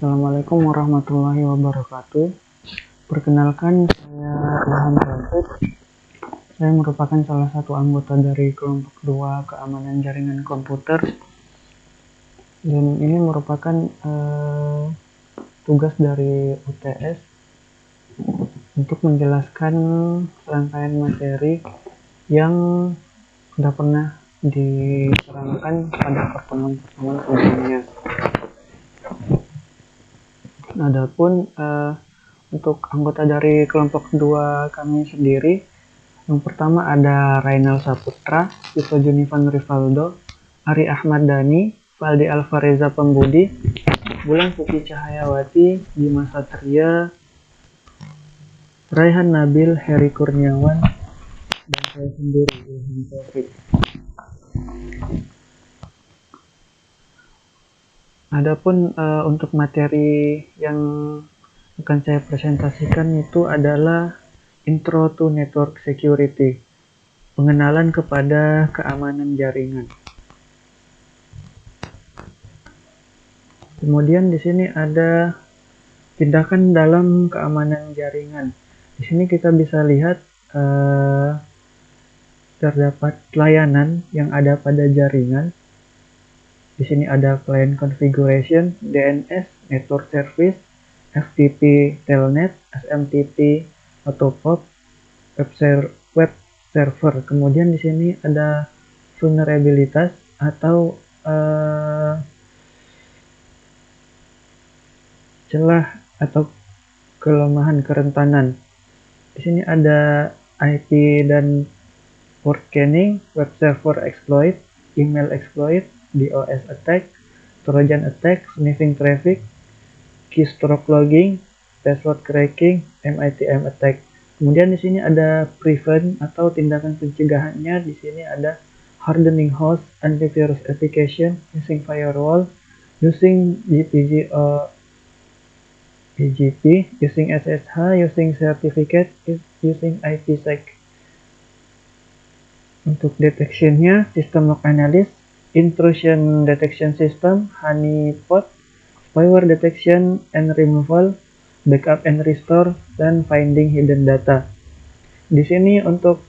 Assalamualaikum warahmatullahi wabarakatuh. Perkenalkan, saya Ilham Taufik. Saya merupakan salah satu anggota dari kelompok 2 keamanan jaringan komputer. Dan ini merupakan tugas dari UTS untuk menjelaskan rangkaian materi yang sudah pernah diterangkan pada pertemuan-pertemuan sebelumnya. Adapun untuk anggota dari kelompok 2 kami sendiri, yang pertama ada Rainal Saputra, Yusuf Junivan Rivaldo, Ari Ahmad Dhani, Valdi Alvareza Pembudi, Bulan Putih Cahayawati, Bima Satria, Raihan Nabil, Heri Kurniawan, dan saya sendiri, Ilham Taufik. Adapun untuk materi yang akan saya presentasikan itu adalah Intro to Network Security, pengenalan kepada keamanan jaringan. Kemudian di sini ada tindakan dalam keamanan jaringan. Di sini kita bisa lihat terdapat layanan yang ada pada jaringan. Di sini ada client configuration, DNS, network service, FTP telnet, SMTP, autopop, web server. Kemudian di sini ada vulnerabilitas atau celah atau kelemahan kerentanan. Di sini ada IP dan port scanning, web server exploit, email exploit, DOS attack, Trojan attack, sniffing traffic, keystroke logging, password cracking, MITM attack. Kemudian di sini ada prevent atau tindakan pencegahannya. Di sini ada hardening host, antivirus application, using firewall, using GPG or BGP, using SSH, using certificate, using IPsec. Untuk detection-nya, system log analysis, intrusion detection system, honeypot, spyware detection and removal, backup and restore, dan finding hidden data. Di sini untuk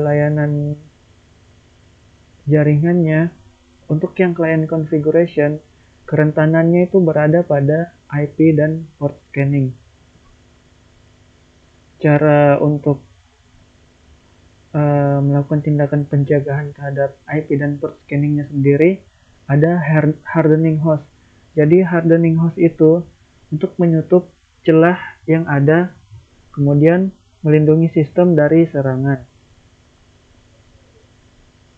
layanan jaringannya, untuk yang client configuration, kerentanannya itu berada pada IP dan port scanning. Cara untuk melakukan tindakan pencegahan terhadap IP dan port scanningnya sendiri ada hardening host. Jadi hardening host itu untuk menutup celah yang ada, kemudian melindungi sistem dari serangan.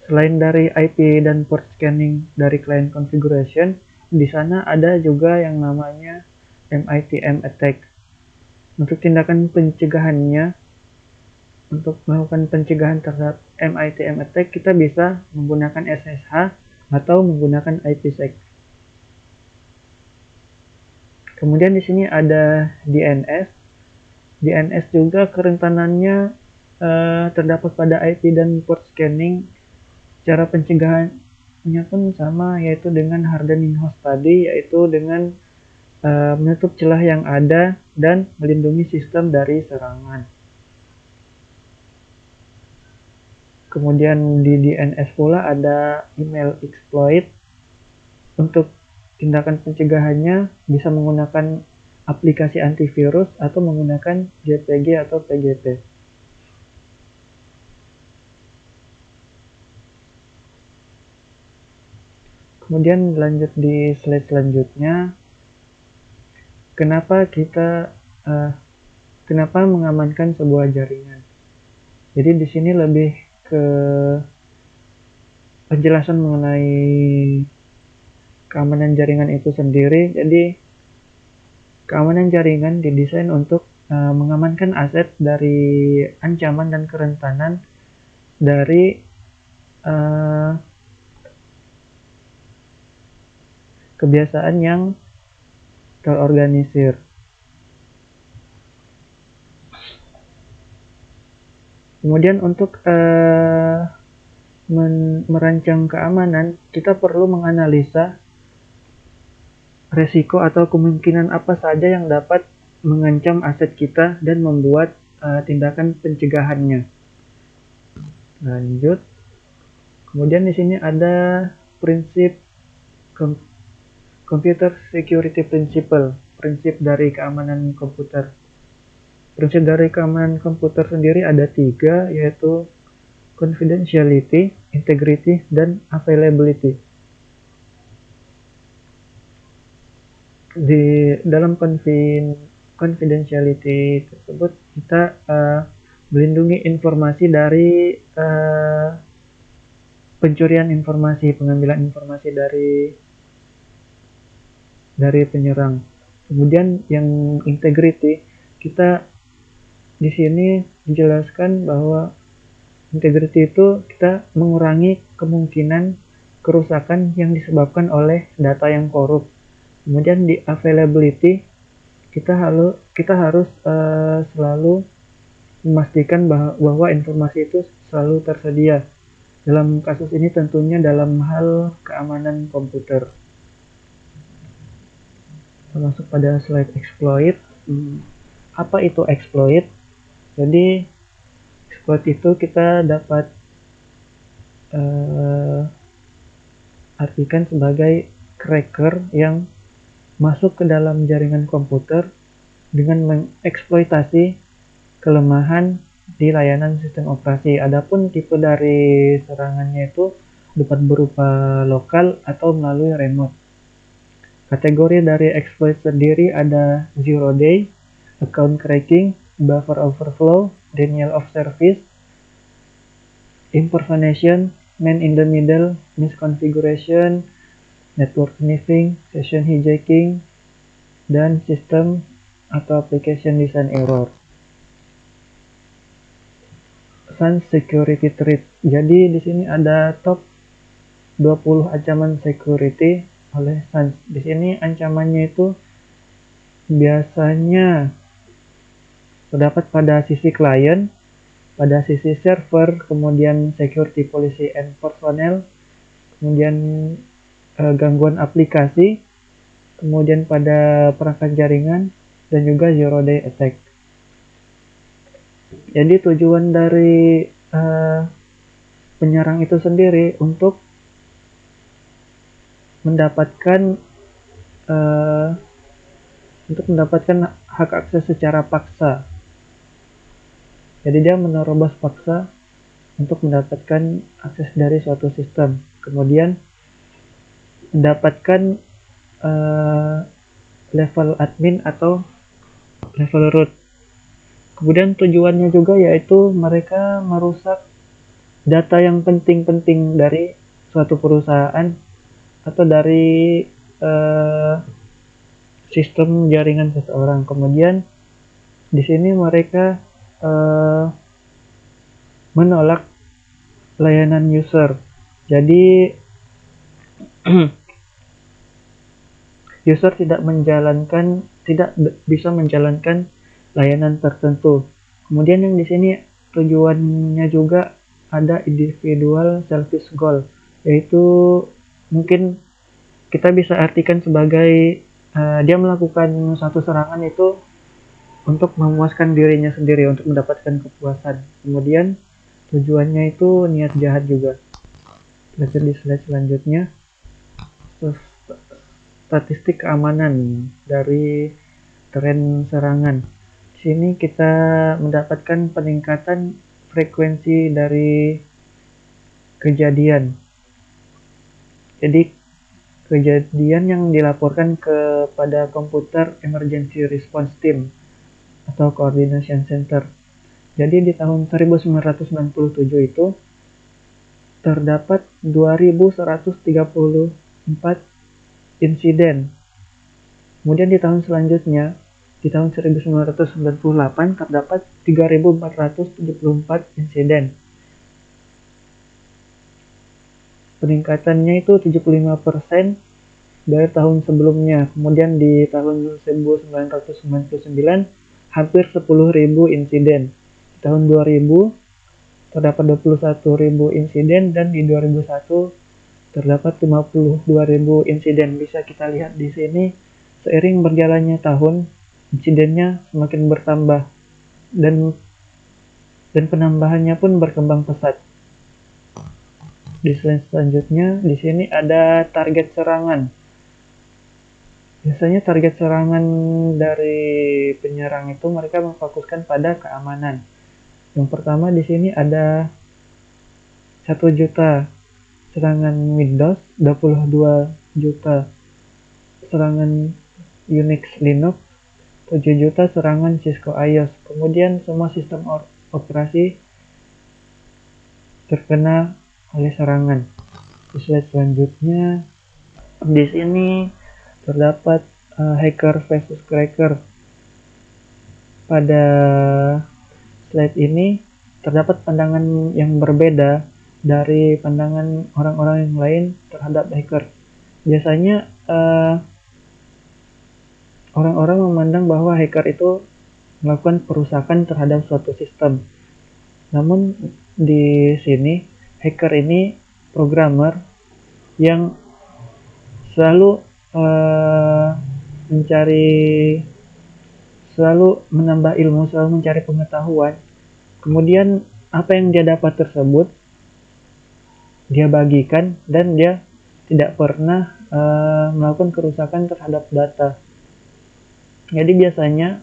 Selain dari IP dan port scanning dari client configuration, di sana ada juga yang namanya MITM attack. Untuk tindakan pencegahannya, untuk melakukan pencegahan terhadap MITM attack, kita bisa menggunakan SSH atau menggunakan IPsec. Kemudian di sini ada DNS. DNS juga kerentanannya terdapat pada IP dan port scanning. Cara pencegahannya pun sama, yaitu dengan hardening host tadi, yaitu dengan menutup celah yang ada dan melindungi sistem dari serangan. Kemudian di DNS pula ada email exploit. Untuk tindakan pencegahannya bisa menggunakan aplikasi antivirus atau menggunakan JPG atau PGP. Kemudian lanjut di slide selanjutnya. Kenapa mengamankan sebuah jaringan? Jadi di sini lebih ke penjelasan mengenai keamanan jaringan itu sendiri. Jadi keamanan jaringan didesain untuk mengamankan aset dari ancaman dan kerentanan dari kebiasaan yang terorganisir. Kemudian untuk merancang keamanan, kita perlu menganalisa resiko atau kemungkinan apa saja yang dapat mengancam aset kita dan membuat tindakan pencegahannya. Lanjut. Kemudian di sini ada prinsip Computer Security Principle, prinsip dari keamanan komputer. Prinsip dari keamanan komputer sendiri ada 3, yaitu confidentiality, integrity, dan availability. Di dalam confidentiality tersebut kita melindungi informasi dari pencurian informasi, pengambilan informasi dari penyerang. Kemudian yang integrity, kita di sini dijelaskan bahwa integrity itu kita mengurangi kemungkinan kerusakan yang disebabkan oleh data yang korup. Kemudian di availability, kita harus selalu memastikan bahwa informasi itu selalu tersedia. Dalam kasus ini tentunya dalam hal keamanan komputer. Masuk pada slide exploit. Apa itu exploit? Jadi exploit itu kita dapat artikan sebagai cracker yang masuk ke dalam jaringan komputer dengan mengeksploitasi kelemahan di layanan sistem operasi. Adapun tipe dari serangannya itu dapat berupa lokal atau melalui remote. Kategori dari exploit sendiri ada zero day, account cracking, buffer overflow, denial of service, impersonation, man in the middle, misconfiguration, network sniffing, session hijacking, dan system atau application design error. Sans security threat. Jadi di sini ada top 20 ancaman security oleh Sans. Di sini ancamannya itu biasanya terdapat pada sisi klien, pada sisi server, kemudian security policy and personnel, kemudian gangguan aplikasi, kemudian pada perangkat jaringan, dan juga zero day attack. Jadi tujuan dari penyerang itu sendiri untuk mendapatkan hak akses secara paksa. Jadi dia menerobos paksa untuk mendapatkan akses dari suatu sistem, kemudian mendapatkan level admin atau level root. Kemudian tujuannya juga yaitu mereka merusak data yang penting-penting dari suatu perusahaan atau dari sistem jaringan seseorang. Kemudian di sini mereka menolak layanan user. Jadi user tidak bisa menjalankan layanan tertentu. Kemudian yang di sini tujuannya juga ada individual selfish goal, yaitu mungkin kita bisa artikan sebagai dia melakukan satu serangan itu untuk memuaskan dirinya sendiri, untuk mendapatkan kepuasan. Kemudian tujuannya itu niat jahat juga. Baca di slide selanjutnya. Statistik keamanan dari tren serangan. Di sini kita mendapatkan peningkatan frekuensi dari kejadian. Jadi kejadian yang dilaporkan kepada komputer emergency response team atau coordination center. Jadi di tahun 1997 itu terdapat 2134 insiden. Kemudian di tahun selanjutnya, di tahun 1998 terdapat 3474 insiden. Peningkatannya itu 75% dari tahun sebelumnya. Kemudian di tahun 1999 hampir 10.000 insiden. Di tahun 2000 terdapat 21.000 insiden, dan di 2001 Terdapat 52.000 insiden. Bisa kita lihat di sini, seiring berjalannya tahun, insidennya semakin bertambah dan penambahannya pun berkembang pesat. Di slide selanjutnya, di sini ada target serangan. Biasanya target serangan dari penyerang itu mereka memfokuskan pada keamanan. Yang pertama di sini ada 1 juta serangan Windows, 22 juta serangan Unix Linux, 7 juta serangan Cisco iOS. Kemudian semua sistem operasi terkena oleh serangan. Di slide selanjutnya, di sini terdapat hacker versus cracker. Pada slide ini terdapat pandangan yang berbeda dari pandangan orang-orang yang lain terhadap hacker. Biasanya orang-orang memandang bahwa hacker itu melakukan perusakan terhadap suatu sistem. Namun di sini hacker ini programmer yang selalu selalu menambah ilmu, selalu mencari pengetahuan. Kemudian apa yang dia dapat tersebut dia bagikan dan dia tidak pernah melakukan kerusakan terhadap data. Jadi biasanya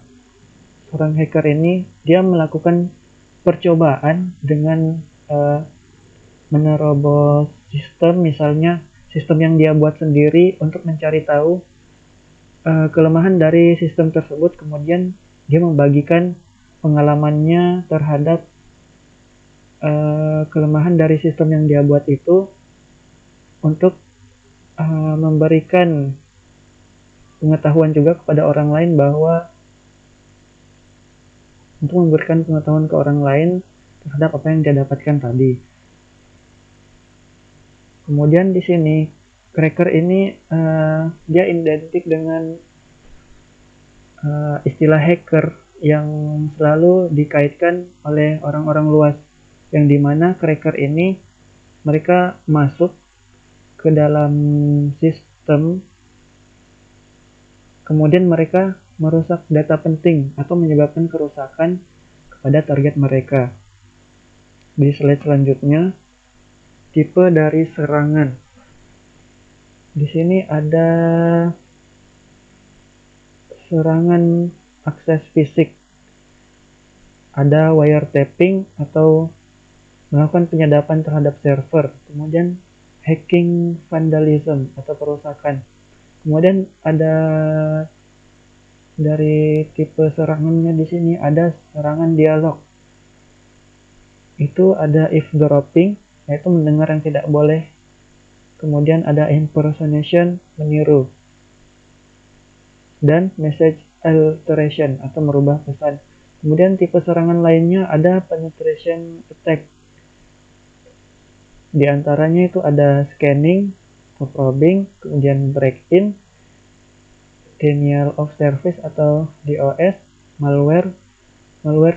seorang hacker ini dia melakukan percobaan dengan menerobos sistem, misalnya sistem yang dia buat sendiri untuk mencari tahu kelemahan dari sistem tersebut. Kemudian dia membagikan pengalamannya terhadap kelemahan dari sistem yang dia buat itu untuk memberikan pengetahuan juga kepada orang lain, bahwa untuk memberikan pengetahuan ke orang lain terhadap apa yang dia dapatkan tadi. Kemudian di sini cracker ini dia identik dengan istilah hacker yang selalu dikaitkan oleh orang-orang luas, yang dimana cracker ini mereka masuk ke dalam sistem, kemudian mereka merusak data penting atau menyebabkan kerusakan kepada target mereka. Di slide selanjutnya, tipe dari serangan. Di sini ada serangan akses fisik, ada wiretapping atau melakukan penyadapan terhadap server, kemudian hacking vandalism atau perusakan. Kemudian ada dari tipe serangannya di sini ada serangan dialog. Itu ada eavesdropping, yaitu mendengar yang tidak boleh. Kemudian ada impersonation, meniru. Dan message alteration atau merubah pesan. Kemudian tipe serangan lainnya ada penetration attack. Di antaranya itu ada scanning, probing, kemudian break-in, denial of service atau DOS, malware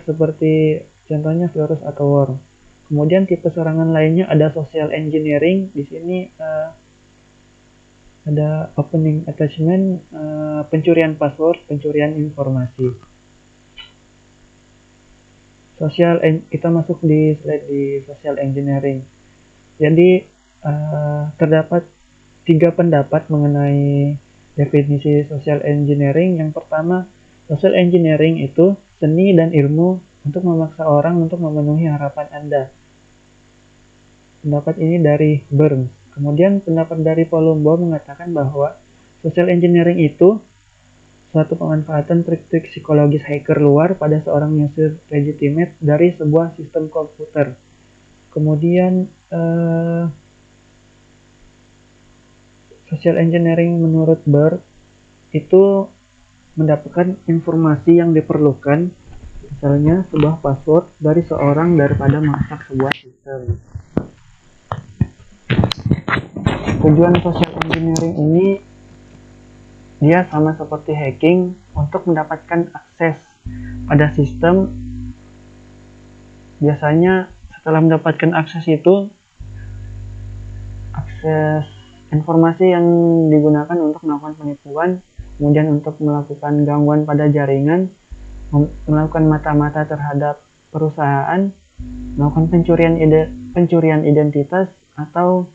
seperti contohnya virus atau worm. Kemudian tipe serangan lainnya ada social engineering. Di sini ada opening attachment, pencurian password, pencurian informasi. Kita masuk di slide di social engineering. Jadi terdapat 3 pendapat mengenai definisi social engineering. Yang pertama, social engineering itu seni dan ilmu untuk memaksa orang untuk memenuhi harapan Anda. Pendapat ini dari Burns. Kemudian pendapat dari Palumbo mengatakan bahwa social engineering itu suatu pemanfaatan trik-trik psikologis hacker luar pada seorang user legitimate dari sebuah sistem komputer. Kemudian social engineering menurut Burns itu mendapatkan informasi yang diperlukan, misalnya sebuah password dari seorang, daripada menghack sebuah sistem. Tujuan social engineering ini dia sama seperti hacking, untuk mendapatkan akses pada sistem. Biasanya setelah mendapatkan akses itu, akses informasi yang digunakan untuk melakukan penipuan, kemudian untuk melakukan gangguan pada jaringan, melakukan mata-mata terhadap perusahaan, melakukan pencurian identitas, atau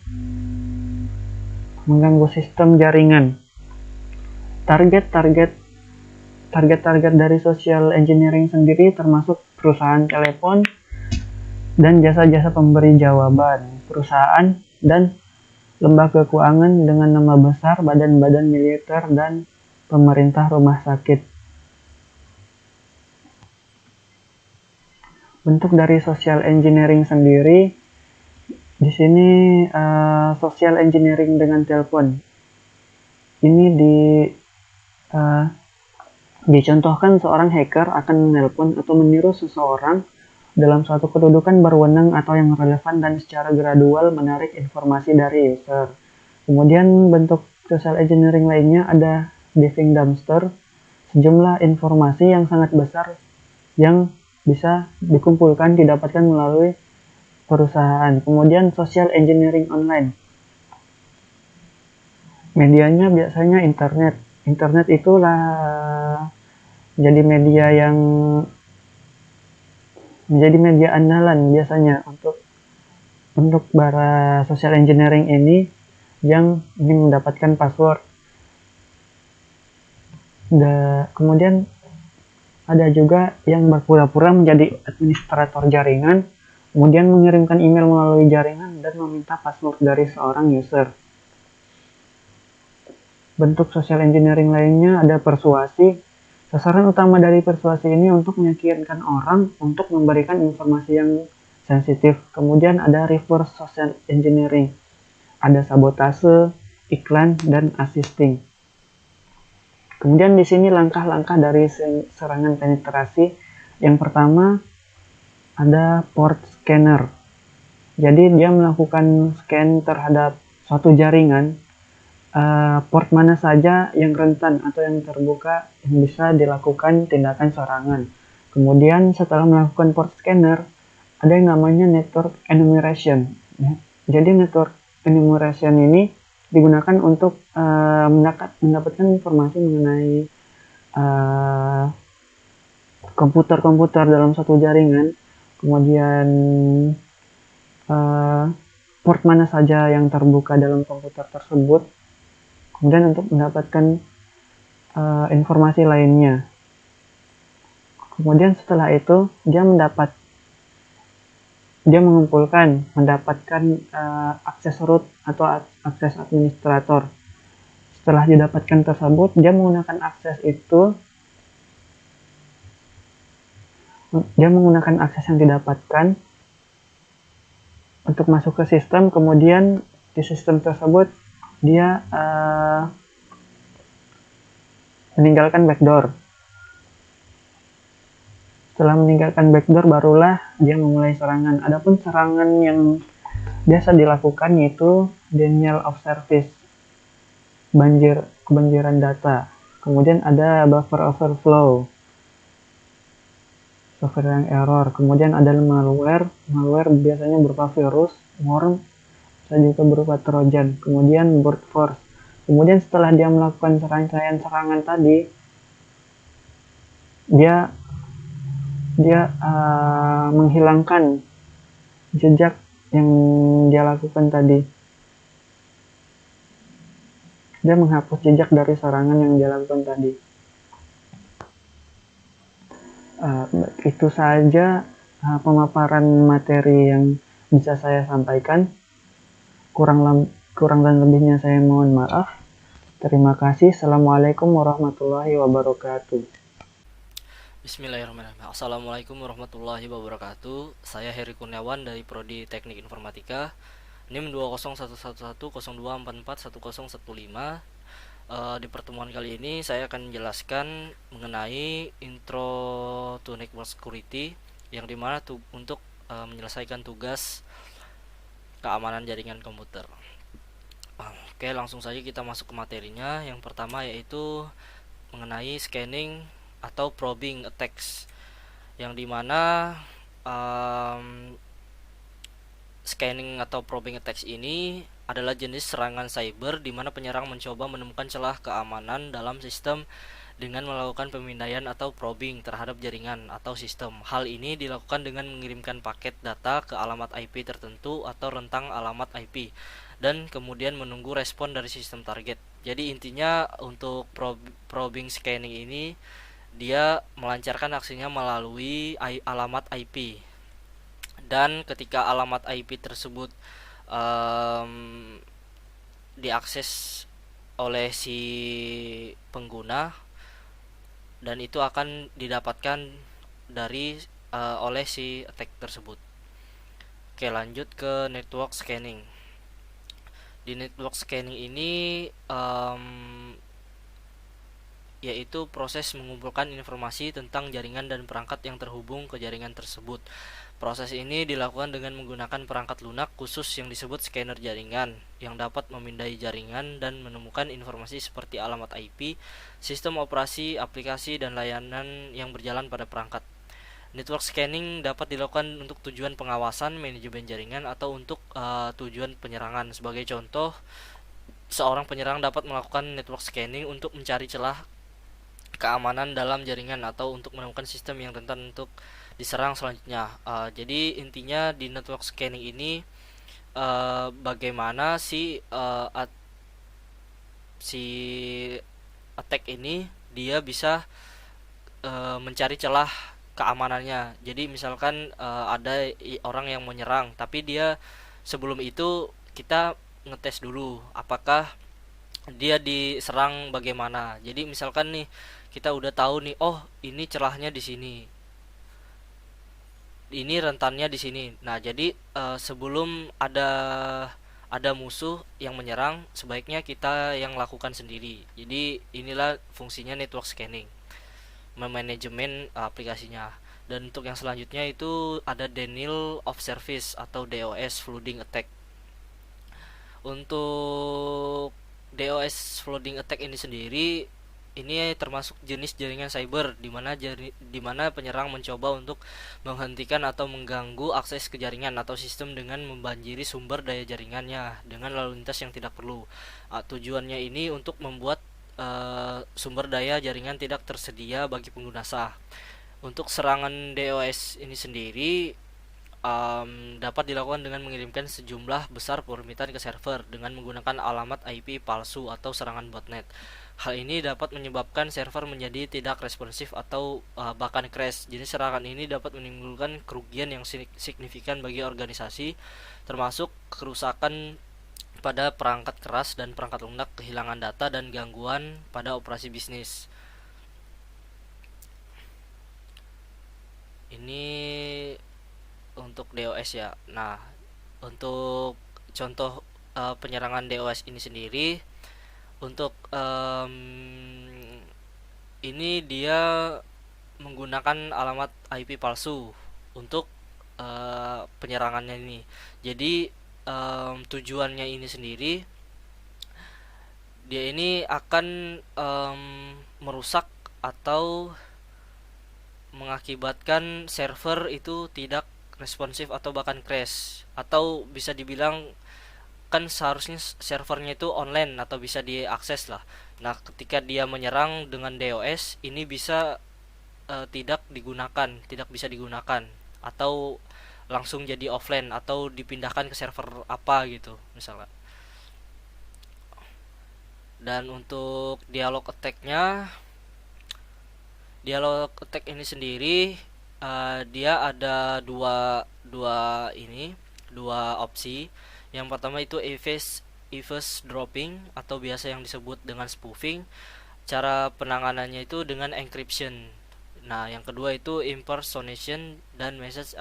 mengganggu sistem jaringan. Target-target dari social engineering sendiri termasuk perusahaan telepon dan jasa-jasa pemberi jawaban, perusahaan dan lembaga keuangan dengan nama besar, badan-badan militer, dan pemerintah rumah sakit. Bentuk dari social engineering sendiri, di sini social engineering dengan telepon. Ini dicontohkan seorang hacker akan menelpon atau meniru seseorang dalam suatu kedudukan berwenang atau yang relevan dan secara gradual menarik informasi dari user. Kemudian bentuk social engineering lainnya ada diving dumpster, sejumlah informasi yang sangat besar yang bisa dikumpulkan didapatkan melalui perusahaan. Kemudian social engineering online. Medianya biasanya internet. Internet itulah menjadi media andalan biasanya untuk para social engineering ini yang ingin mendapatkan password. Kemudian ada juga yang berpura-pura menjadi administrator jaringan, kemudian mengirimkan email melalui jaringan dan meminta password dari seorang user. Bentuk social engineering lainnya ada persuasi. Sasaran utama dari persuasi ini untuk meyakinkan orang untuk memberikan informasi yang sensitif. Kemudian ada reverse social engineering. Ada sabotase, iklan, dan assisting. Kemudian di sini langkah-langkah dari serangan penetrasi. Yang pertama ada port scanner. Jadi dia melakukan scan terhadap suatu jaringan, port mana saja yang rentan atau yang terbuka yang bisa dilakukan tindakan serangan. Kemudian setelah melakukan port scanner, ada yang namanya network enumeration. Jadi network enumeration ini digunakan untuk mendapatkan informasi mengenai komputer-komputer dalam satu jaringan, kemudian port mana saja yang terbuka dalam komputer tersebut, kemudian untuk mendapatkan informasi lainnya. Kemudian setelah itu dia mendapatkan akses root atau akses administrator. Setelah didapatkan tersebut, dia menggunakan akses yang didapatkan untuk masuk ke sistem. Kemudian di sistem tersebut dia meninggalkan backdoor. Setelah meninggalkan backdoor, barulah dia memulai serangan. Adapun serangan yang biasa dilakukan yaitu denial of service, kebanjiran data. Kemudian ada buffer overflow, software yang error. Kemudian ada malware biasanya berupa virus, worm, bisa juga berupa trojan. Kemudian brute force. Kemudian setelah dia melakukan serangan tadi, dia menghilangkan jejak yang dia lakukan tadi. Dia menghapus jejak dari serangan yang dia lakukan tadi. Itu saja pemaparan materi yang bisa saya sampaikan. Kurang dan lebihnya saya mohon maaf. Terima kasih. Assalamualaikum warahmatullahi wabarakatuh. Bismillahirrahmanirrahim. Assalamualaikum warahmatullahi wabarakatuh. Saya Heri Kurniawan dari Prodi Teknik Informatika, NIM 2011102441015. Di pertemuan kali ini saya akan menjelaskan mengenai intro to network security, yang dimana untuk menyelesaikan tugas keamanan jaringan komputer. Oke, langsung saja kita masuk ke materinya. Yang pertama yaitu mengenai scanning atau probing attacks, yang dimana scanning atau probing attacks ini adalah jenis serangan cyber di mana penyerang mencoba menemukan celah keamanan dalam sistem dengan melakukan pemindaian atau probing terhadap jaringan atau sistem. Hal ini dilakukan dengan mengirimkan paket data ke alamat IP tertentu atau rentang alamat IP dan kemudian menunggu respon dari sistem target. Jadi intinya untuk probing scanning ini dia melancarkan aksinya melalui alamat IP, dan ketika alamat IP tersebut um, diakses oleh si pengguna, dan itu akan didapatkan dari oleh si attack tersebut. Oke, lanjut ke network scanning. Di network scanning ini yaitu proses mengumpulkan informasi tentang jaringan dan perangkat yang terhubung ke jaringan tersebut. Proses ini dilakukan dengan menggunakan perangkat lunak khusus yang disebut scanner jaringan, yang dapat memindai jaringan dan menemukan informasi seperti alamat IP, sistem operasi, aplikasi, dan layanan yang berjalan pada perangkat. Network scanning dapat dilakukan untuk tujuan pengawasan, manajemen jaringan, atau untuk tujuan penyerangan. Sebagai contoh, seorang penyerang dapat melakukan network scanning untuk mencari celah keamanan dalam jaringan atau untuk menemukan sistem yang rentan untuk diserang selanjutnya. Jadi intinya di network scanning ini bagaimana si attack ini dia bisa mencari celah keamanannya. Jadi misalkan ada orang yang menyerang, tapi dia sebelum itu kita ngetes dulu apakah dia diserang bagaimana. Jadi misalkan nih kita udah tahu nih, oh ini celahnya di sini, ini rentannya di sini. Nah, jadi sebelum ada musuh yang menyerang, sebaiknya kita yang lakukan sendiri. Jadi inilah fungsinya network scanning, memanajemen aplikasinya. Dan untuk yang selanjutnya itu ada denial of service atau DOS flooding attack. Untuk DOS flooding attack ini sendiri, ini termasuk jenis jaringan cyber di mana penyerang mencoba untuk menghentikan atau mengganggu akses ke jaringan atau sistem dengan membanjiri sumber daya jaringannya dengan lalu lintas yang tidak perlu. Tujuannya ini untuk membuat sumber daya jaringan tidak tersedia bagi pengguna sah. Untuk serangan DOS ini sendiri dapat dilakukan dengan mengirimkan sejumlah besar permintaan ke server dengan menggunakan alamat IP palsu atau serangan botnet. Hal ini dapat menyebabkan server menjadi tidak responsif atau bahkan crash. Jadi serangan ini dapat menimbulkan kerugian yang signifikan bagi organisasi, termasuk kerusakan pada perangkat keras dan perangkat lunak, kehilangan data, dan gangguan pada operasi bisnis. Ini untuk DOS ya. Nah, untuk contoh penyerangan DOS ini sendiri, untuk ini dia menggunakan alamat IP palsu untuk penyerangannya ini. Jadi tujuannya ini sendiri, dia ini akan merusak atau mengakibatkan server itu tidak responsif atau bahkan crash, atau bisa dibilang kan seharusnya servernya itu online atau bisa diakses lah. Nah, ketika dia menyerang dengan DOS ini bisa tidak bisa digunakan, atau langsung jadi offline atau dipindahkan ke server apa gitu misalnya. Dan untuk dialog attack ini sendiri, dia ada dua opsi. Yang pertama itu eavesdropping atau biasa yang disebut dengan spoofing. Cara penanganannya itu dengan encryption. Nah, yang kedua itu impersonation dan message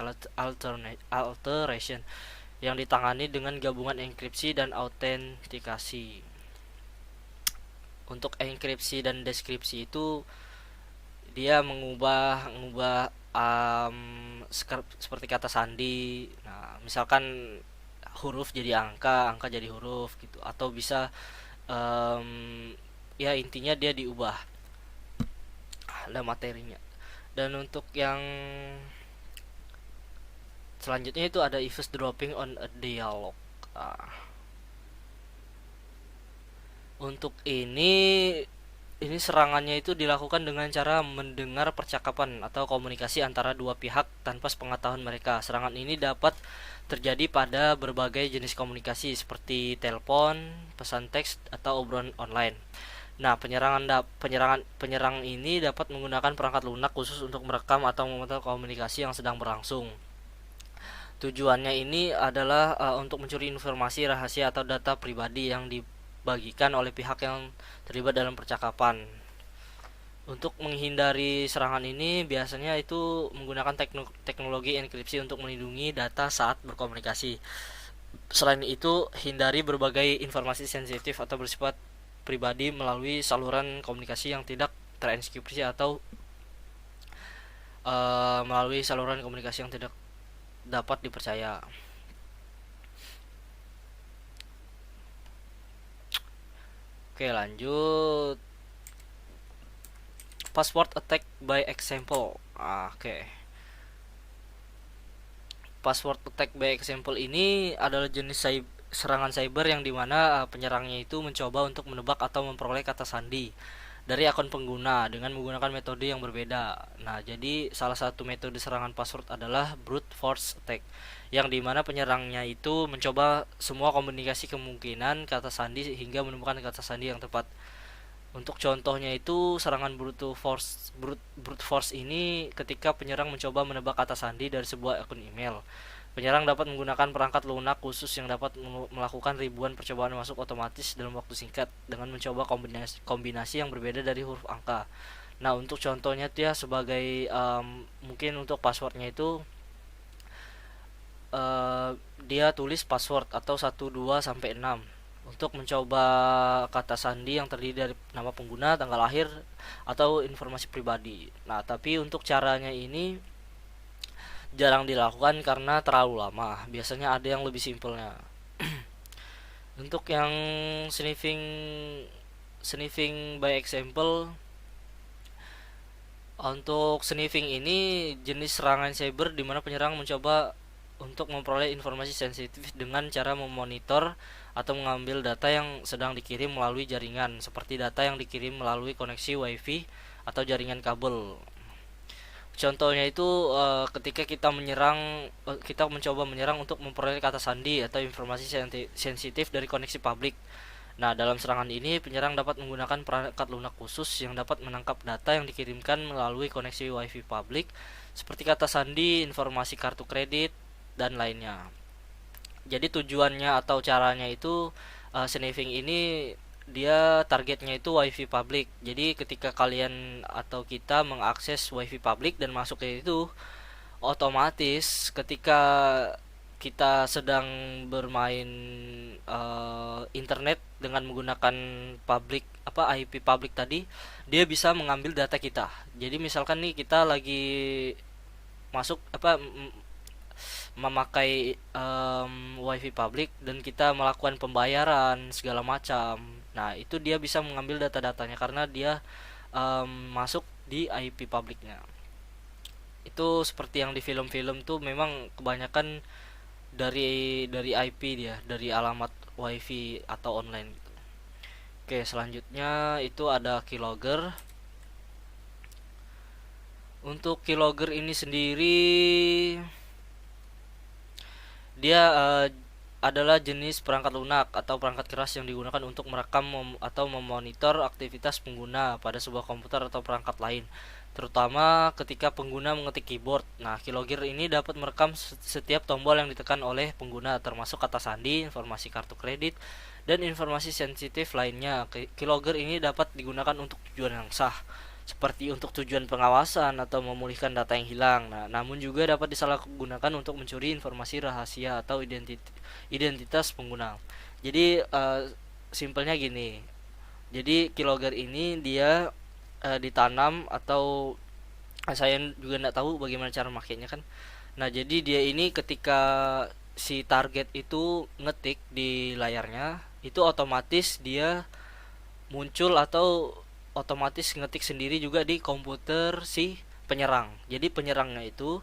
alteration yang ditangani dengan gabungan enkripsi dan autentikasi. Untuk enkripsi dan deskripsi itu dia mengubah seperti kata sandi. Nah, misalkan huruf jadi angka, angka jadi huruf gitu, atau bisa ya intinya dia diubah ada materinya. Dan untuk yang selanjutnya itu ada eavesdropping on a dialog. Nah, Untuk ini serangannya itu dilakukan dengan cara mendengar percakapan atau komunikasi antara dua pihak tanpa sepengetahuan mereka. Serangan ini dapat terjadi pada berbagai jenis komunikasi seperti telepon, pesan teks, atau obrolan online. Nah, penyerang ini dapat menggunakan perangkat lunak khusus untuk merekam atau memantau komunikasi yang sedang berlangsung. Tujuannya ini adalah untuk mencuri informasi rahasia atau data pribadi yang dibagikan oleh pihak yang terlibat dalam percakapan. Untuk menghindari serangan ini biasanya itu menggunakan teknologi enkripsi untuk melindungi data saat berkomunikasi. Selain itu, hindari berbagai informasi sensitif atau bersifat pribadi melalui saluran komunikasi yang tidak terenkripsi atau melalui saluran komunikasi yang tidak dapat dipercaya. Oke, lanjut. Password attack by example. Oke. Password attack by example ini adalah jenis serangan cyber yang dimana penyerangnya itu mencoba untuk menebak atau memperoleh kata sandi dari akun pengguna dengan menggunakan metode yang berbeda. Nah, jadi salah satu metode serangan password adalah brute force attack, yang dimana penyerangnya itu mencoba semua komunikasi kemungkinan kata sandi hingga menemukan kata sandi yang tepat. Untuk contohnya itu serangan brute force ini ketika penyerang mencoba menebak kata sandi dari sebuah akun email. Penyerang dapat menggunakan perangkat lunak khusus yang dapat melakukan ribuan percobaan masuk otomatis dalam waktu singkat dengan mencoba kombinasi yang berbeda dari huruf angka. Nah, untuk contohnya tuh ya sebagai mungkin untuk passwordnya itu dia tulis password atau 1 2 sampai 6 untuk mencoba kata sandi yang terdiri dari nama pengguna, tanggal lahir, atau informasi pribadi. Nah, tapi untuk caranya ini jarang dilakukan karena terlalu lama. Biasanya ada yang lebih simpelnya. Untuk yang sniffing sniffing by example, untuk sniffing ini jenis serangan cyber di mana penyerang mencoba untuk memperoleh informasi sensitif dengan cara memonitor atau mengambil data yang sedang dikirim melalui jaringan, seperti data yang dikirim melalui koneksi WiFi atau jaringan kabel. Contohnya itu ketika kita mencoba menyerang untuk memperoleh kata sandi atau informasi sensitif dari koneksi publik. Nah, dalam serangan ini penyerang dapat menggunakan perangkat lunak khusus yang dapat menangkap data yang dikirimkan melalui koneksi WiFi publik, seperti kata sandi, informasi kartu kredit, dan lainnya. Jadi tujuannya atau caranya itu sniffing ini dia targetnya itu WiFi public. Jadi ketika kalian atau kita mengakses WiFi public dan masuk ke itu, otomatis ketika kita sedang bermain internet dengan menggunakan IP public tadi, dia bisa mengambil data kita. Jadi misalkan nih kita lagi masuk memakai wifi public dan kita melakukan pembayaran segala macam. Nah, itu dia bisa mengambil data-datanya karena dia masuk di IP publiknya. Itu seperti yang di film-film tuh memang kebanyakan dari IP dia, dari alamat wifi atau online gitu. Oke, selanjutnya itu ada keylogger. Untuk keylogger ini sendiri dia adalah jenis perangkat lunak atau perangkat keras yang digunakan untuk merekam atau memonitor aktivitas pengguna pada sebuah komputer atau perangkat lain, terutama ketika pengguna mengetik keyboard. Nah, keylogger ini dapat merekam setiap tombol yang ditekan oleh pengguna, termasuk kata sandi, informasi kartu kredit, dan informasi sensitif lainnya. Keylogger ini dapat digunakan untuk tujuan yang sah, seperti untuk tujuan pengawasan atau memulihkan data yang hilang. Nah, namun juga dapat disalahgunakan untuk mencuri informasi rahasia atau identitas pengguna. Jadi simpelnya gini. Jadi keylogger ini dia ditanam atau saya juga nggak tahu bagaimana cara makainya kan. Nah, jadi dia ini ketika si target itu ngetik di layarnya, itu otomatis dia muncul atau otomatis ngetik sendiri juga di komputer si penyerang. Jadi penyerangnya itu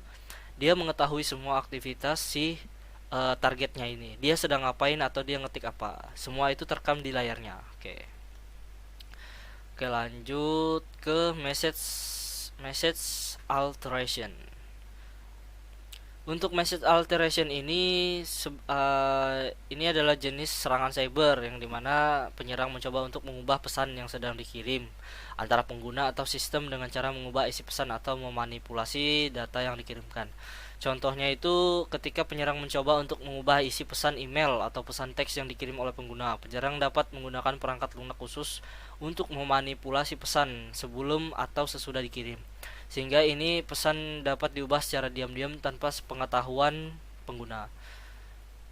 dia mengetahui semua aktivitas si targetnya ini. Dia sedang ngapain atau dia ngetik apa. Semua itu terekam di layarnya. Oke. Oke, lanjut ke message message alteration. Untuk message alteration ini adalah jenis serangan cyber yang dimana penyerang mencoba untuk mengubah pesan yang sedang dikirim antara pengguna atau sistem dengan cara mengubah isi pesan atau memanipulasi data yang dikirimkan. Contohnya itu ketika penyerang mencoba untuk mengubah isi pesan email atau pesan teks yang dikirim oleh pengguna. Penyerang dapat menggunakan perangkat lunak khusus untuk memanipulasi pesan sebelum atau sesudah dikirim, sehingga ini pesan dapat diubah secara diam-diam tanpa sepengetahuan pengguna.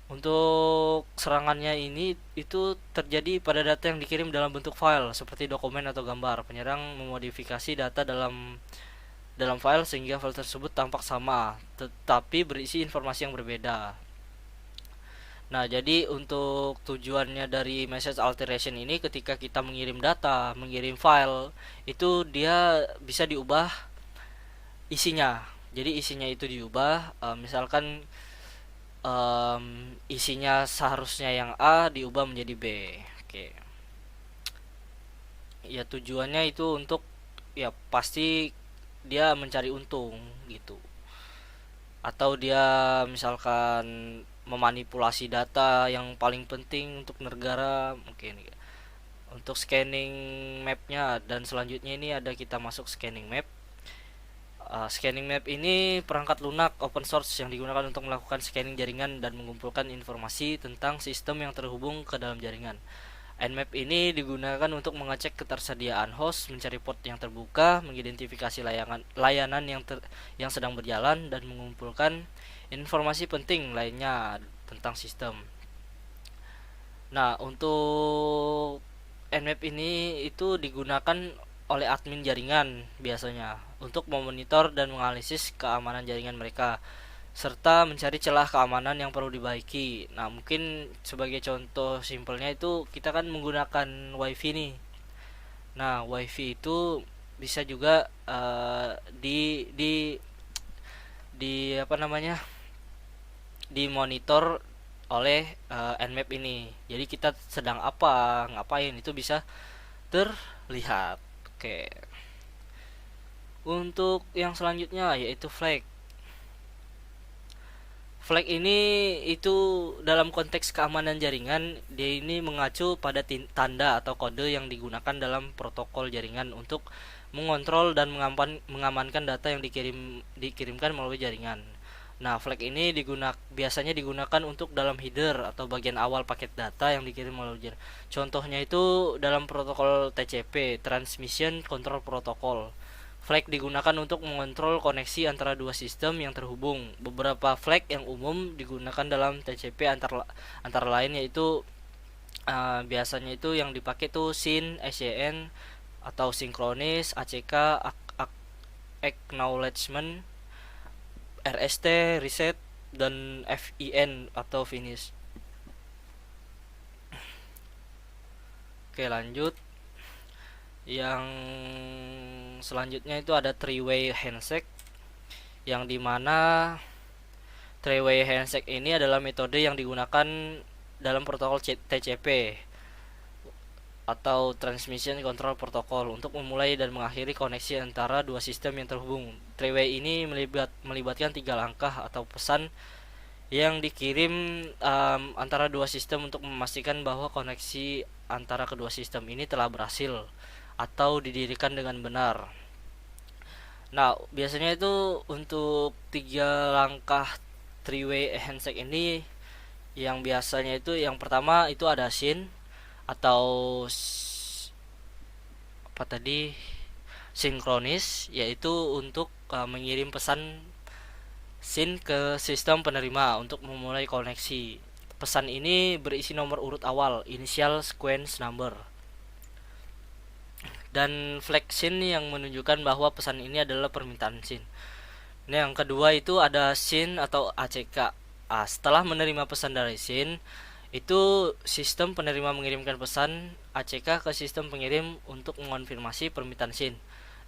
Untuk serangannya ini itu terjadi pada data yang dikirim dalam bentuk file seperti dokumen atau gambar. Penyerang memodifikasi data dalam file sehingga file tersebut tampak sama tetapi berisi informasi yang berbeda. Nah, jadi untuk tujuannya dari message alteration ini, ketika kita mengirim data, mengirim file, itu dia bisa diubah isinya. Jadi isinya itu diubah, misalkan isinya seharusnya yang A diubah menjadi B. Oke. Ya tujuannya itu untuk, ya pasti dia mencari untung gitu, atau dia misalkan memanipulasi data yang paling penting untuk negara mungkin. Untuk scanning mapnya, dan selanjutnya ini ada kita masuk scanning map. Scanning map ini perangkat lunak open source yang digunakan untuk melakukan scanning jaringan dan mengumpulkan informasi tentang sistem yang terhubung ke dalam jaringan. Nmap ini digunakan untuk mengecek ketersediaan host, mencari port yang terbuka, mengidentifikasi layanan yang sedang berjalan, dan mengumpulkan informasi penting lainnya tentang sistem. Nah, untuk Nmap ini itu digunakan oleh admin jaringan biasanya untuk memonitor dan menganalisis keamanan jaringan mereka serta mencari celah keamanan yang perlu dibaiki. Nah, mungkin sebagai contoh simpelnya itu kita kan menggunakan WiFi nih. Nah, WiFi itu bisa juga di apa namanya? Dimonitor oleh Nmap ini. Jadi kita sedang ngapain itu bisa terlihat. Oke. Untuk yang selanjutnya yaitu flag. Flag ini itu dalam konteks keamanan jaringan, dia ini mengacu pada tanda atau kode yang digunakan dalam protokol jaringan untuk mengontrol dan mengamankan data yang dikirimkan melalui jaringan. Nah, flag ini biasanya digunakan untuk dalam header atau bagian awal paket data yang dikirim melalui jaringan. Contohnya itu dalam protokol TCP, Transmission Control Protocol. Flag digunakan untuk mengontrol koneksi antara dua sistem yang terhubung. Beberapa flag yang umum digunakan dalam TCP antara lain yaitu biasanya itu yang dipakai tuh SYN, SYN atau sinkronis, ACK, acknowledgement, RST, reset, dan FIN atau finish. Oke, lanjut. Yang selanjutnya itu ada three-way handshake, yang dimana three-way handshake ini adalah metode yang digunakan dalam protokol TCP atau Transmission Control Protocol untuk memulai dan mengakhiri koneksi antara dua sistem yang terhubung. Three-way ini melibatkan 3 langkah atau pesan yang dikirim antara dua sistem untuk memastikan bahwa koneksi antara kedua sistem ini telah berhasil atau didirikan dengan benar. Nah, biasanya itu untuk 3 langkah three-way handshake ini, yang biasanya itu yang pertama itu ada SYN atau apa tadi, sinkronis, yaitu untuk mengirim pesan SYN ke sistem penerima untuk memulai koneksi. Pesan ini berisi nomor urut awal, initial sequence number, dan flag SYN yang menunjukkan bahwa pesan ini adalah permintaan SYN. Nah, yang kedua itu ada SYN atau ACK. Setelah menerima pesan dari SYN, itu sistem penerima mengirimkan pesan ACK ke sistem pengirim untuk mengonfirmasi permintaan SYN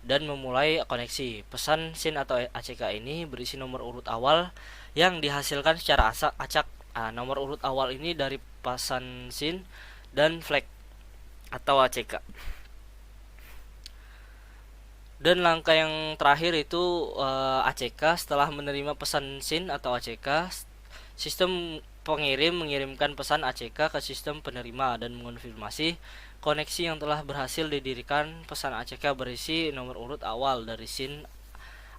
dan memulai koneksi. Pesan SYN atau ACK ini berisi nomor urut awal yang dihasilkan secara acak. Nomor urut awal ini dari pesan SYN dan flag atau ACK. Dan langkah yang terakhir itu ACK. Setelah menerima pesan SYN atau ACK, sistem pengirim mengirimkan pesan ACK ke sistem penerima dan mengonfirmasi koneksi yang telah berhasil didirikan. Pesan ACK berisi nomor urut awal dari SYN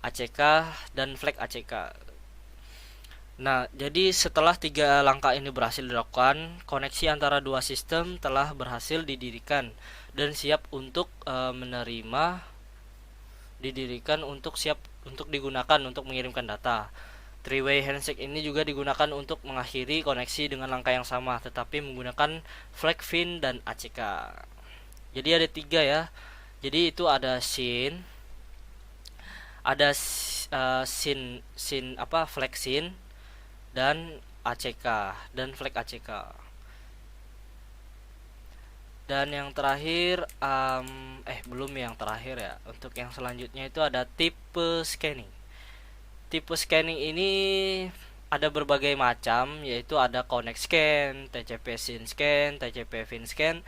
ACK dan flag ACK. Nah, jadi setelah tiga langkah ini berhasil dilakukan, koneksi antara dua sistem telah berhasil didirikan dan siap untuk menerima didirikan untuk siap untuk digunakan untuk mengirimkan data. Three-way handshake ini juga digunakan untuk mengakhiri koneksi dengan langkah yang sama, tetapi menggunakan flag fin dan ACK. Jadi ada tiga ya. Jadi itu ada SYN, ada SYN, SYN apa flag SYN dan ACK dan flag ACK. Dan yang terakhir, belum yang terakhir ya. Untuk yang selanjutnya itu ada tipe scanning. Tipe scanning ini ada berbagai macam, yaitu ada connect scan, TCP SYN scan, TCP fin scan,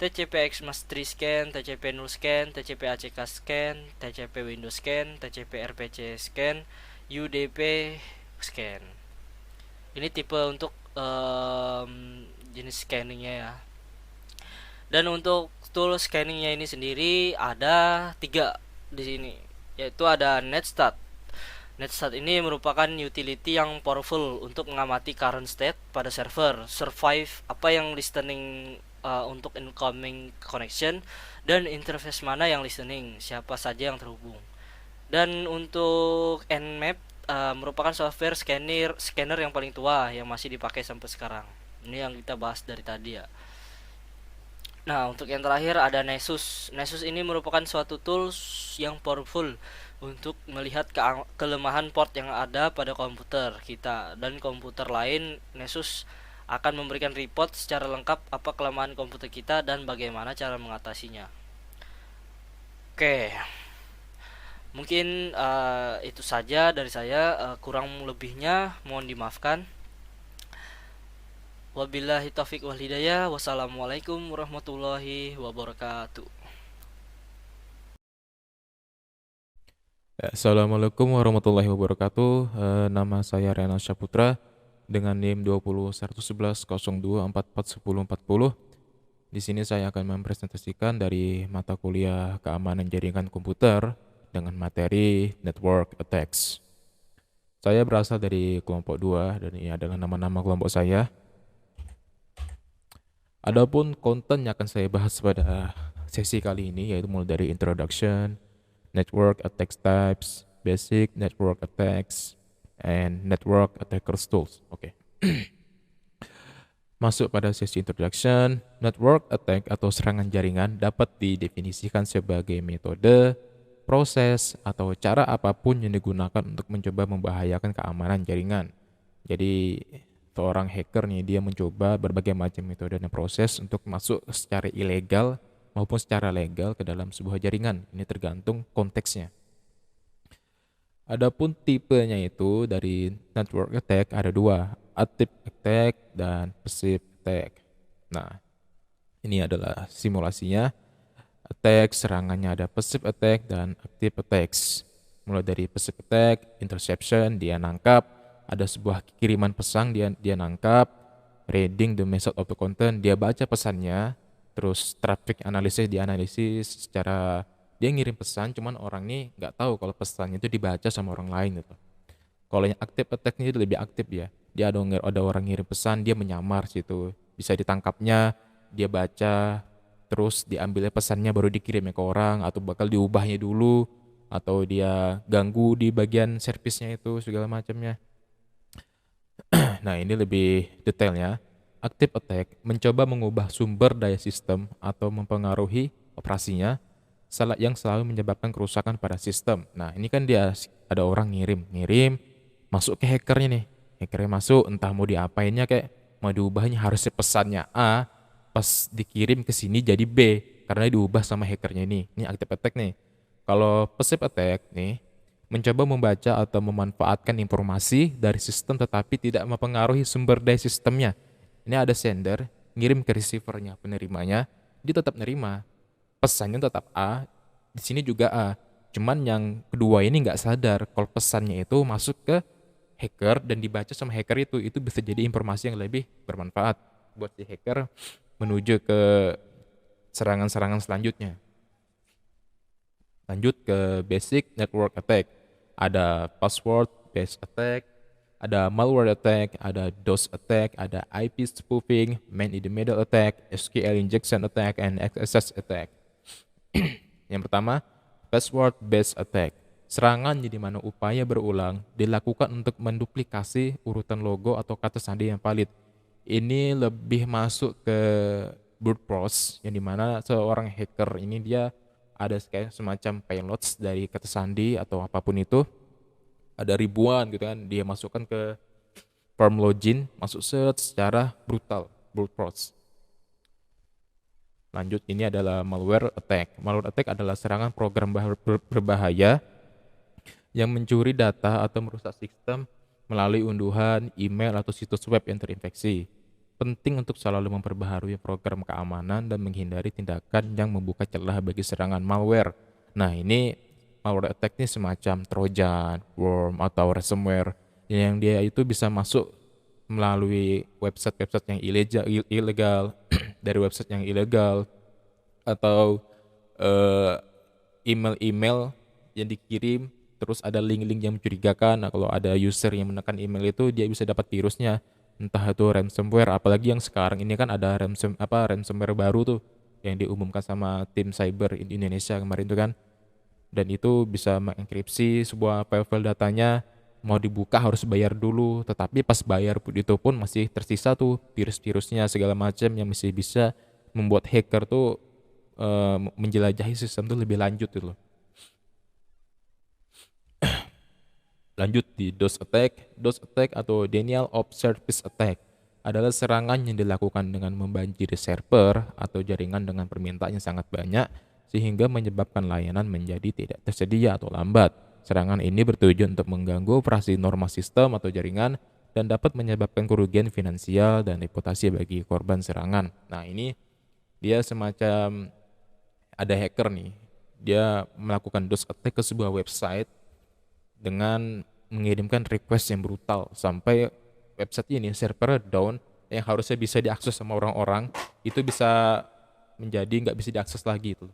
TCP XMAS3 scan, TCP null scan, TCP ACK scan, TCP Windows scan, TCP RPC scan, UDP scan. Ini tipe untuk jenis scanningnya ya. Dan untuk tool scanningnya ini sendiri ada tiga di sini, yaitu ada Netstat. Netstat ini merupakan utility yang powerful untuk mengamati current state pada server, survive apa yang listening untuk incoming connection, dan interface mana yang listening, siapa saja yang terhubung. Dan untuk Nmap merupakan software scanner yang paling tua yang masih dipakai sampai sekarang. Ini yang kita bahas dari tadi ya. Nah, untuk yang terakhir ada Nessus. Nessus ini merupakan suatu tools yang powerful untuk melihat kelemahan port yang ada pada komputer kita dan komputer lain. Nessus akan memberikan report secara lengkap apa kelemahan komputer kita dan bagaimana cara mengatasinya. Oke, mungkin itu saja dari saya. Kurang lebihnya mohon dimaafkan. Wabillahi taufik wal hidayah. Wassalamualaikum warahmatullahi wabarakatuh. Assalamualaikum warahmatullahi wabarakatuh. Nama saya Rena Syaputra dengan NIM 201110244140. Di sini saya akan mempresentasikan dari mata kuliah Keamanan Jaringan Komputer dengan materi Network Attacks. Saya berasal dari kelompok 2 dan ini adalah nama-nama kelompok saya. Adapun konten yang akan saya bahas pada sesi kali ini yaitu mulai dari introduction, network attacks types, basic network attacks, and network attackers tools. Oke. Masuk pada sesi introduction, network attack atau serangan jaringan dapat didefinisikan sebagai metode, proses, atau cara apapun yang digunakan untuk mencoba membahayakan keamanan jaringan. Jadi seorang hacker nih dia mencoba berbagai macam metode dan proses untuk masuk secara ilegal maupun secara legal ke dalam sebuah jaringan. Ini tergantung konteksnya. Adapun tipenya itu dari network attack ada dua, active attack dan passive attack. Nah, ini adalah simulasinya. Attack serangannya ada passive attack dan active attacks. Mulai dari passive attack, interception, dia nangkap, ada sebuah kiriman pesan dia nangkap, reading the message of the content, dia baca pesannya, terus traffic analysis dianalisis secara dia ngirim pesan cuman orang nih nggak tahu kalau pesannya itu dibaca sama orang lain gitu. Kalau yang active attack ini lebih aktif ya. Dia ada orang ngirim pesan, dia menyamar situ. Bisa ditangkapnya, dia baca, terus diambilnya pesannya baru dikirimnya ke orang atau bakal diubahnya dulu atau dia ganggu di bagian servisnya itu segala macamnya. Nah, ini lebih detailnya. Active attack mencoba mengubah sumber daya sistem atau mempengaruhi operasinya yang selalu menyebabkan kerusakan pada sistem. Nah, ini kan dia ada orang ngirim masuk ke hackernya nih. Hackernya masuk, entah mau diapainnya kayak mau diubahnya harusnya pesannya A, pas dikirim ke sini jadi B karena diubah sama hackernya ini. Ini active attack nih. Kalau passive attack nih mencoba membaca atau memanfaatkan informasi dari sistem tetapi tidak mempengaruhi sumber daya sistemnya. Ini ada sender ngirim ke receivernya, penerimanya, dia tetap nerima. Pesannya tetap A, di sini juga A. Cuman yang kedua ini nggak sadar kalau pesannya itu masuk ke hacker dan dibaca sama hacker itu bisa jadi informasi yang lebih bermanfaat buat si hacker menuju ke serangan-serangan selanjutnya. Lanjut ke basic network attack. Ada password based attack, ada malware attack, ada DOS attack, ada IP spoofing, man in the middle attack, SQL injection attack, and XSS attack. Yang pertama, password based attack. Serangan di mana upaya berulang dilakukan untuk menduplikasi urutan logo atau kata sandi yang valid. Ini lebih masuk ke brute force, yang dimana seorang hacker ini dia ada kayak semacam payloads dari kata sandi atau apapun itu, ada ribuan gitu kan, dia masukkan ke form login, masuk secara brutal, brute force. Lanjut, ini adalah malware attack. Malware attack adalah serangan program berbahaya yang mencuri data atau merusak sistem melalui unduhan, email, atau situs web yang terinfeksi. Penting untuk selalu memperbaharui program keamanan dan menghindari tindakan yang membuka celah bagi serangan malware. Nah, ini malware attack ini semacam trojan, worm, atau ransomware yang dia itu bisa masuk melalui website-website yang ilegal, dari website yang ilegal, atau email-email yang dikirim terus ada link-link yang mencurigakan. Nah, kalau ada user yang menekan email itu, dia bisa dapat virusnya, entah itu ransomware. Apalagi yang sekarang ini kan ada ransomware baru tuh yang diumumkan sama tim cyber Indonesia kemarin tuh kan, dan itu bisa mengenkripsi sebuah file-file datanya. Mau dibuka harus bayar dulu, tetapi pas bayar itu pun masih tersisa tuh virus-virusnya segala macam yang masih bisa membuat hacker tuh menjelajahi sistem tuh lebih lanjut gitu loh. Lanjut di DOS attack. DOS attack atau denial of service attack adalah serangan yang dilakukan dengan membanjiri server atau jaringan dengan permintaan yang sangat banyak sehingga menyebabkan layanan menjadi tidak tersedia atau lambat. Serangan ini bertujuan untuk mengganggu operasi normal sistem atau jaringan dan dapat menyebabkan kerugian finansial dan reputasi bagi korban serangan. Nah, ini dia semacam ada hacker nih. Dia melakukan DOS attack ke sebuah website dengan mengirimkan request yang brutal sampai website ini server down, yang harusnya bisa diakses sama orang-orang itu bisa menjadi nggak bisa diakses lagi itu.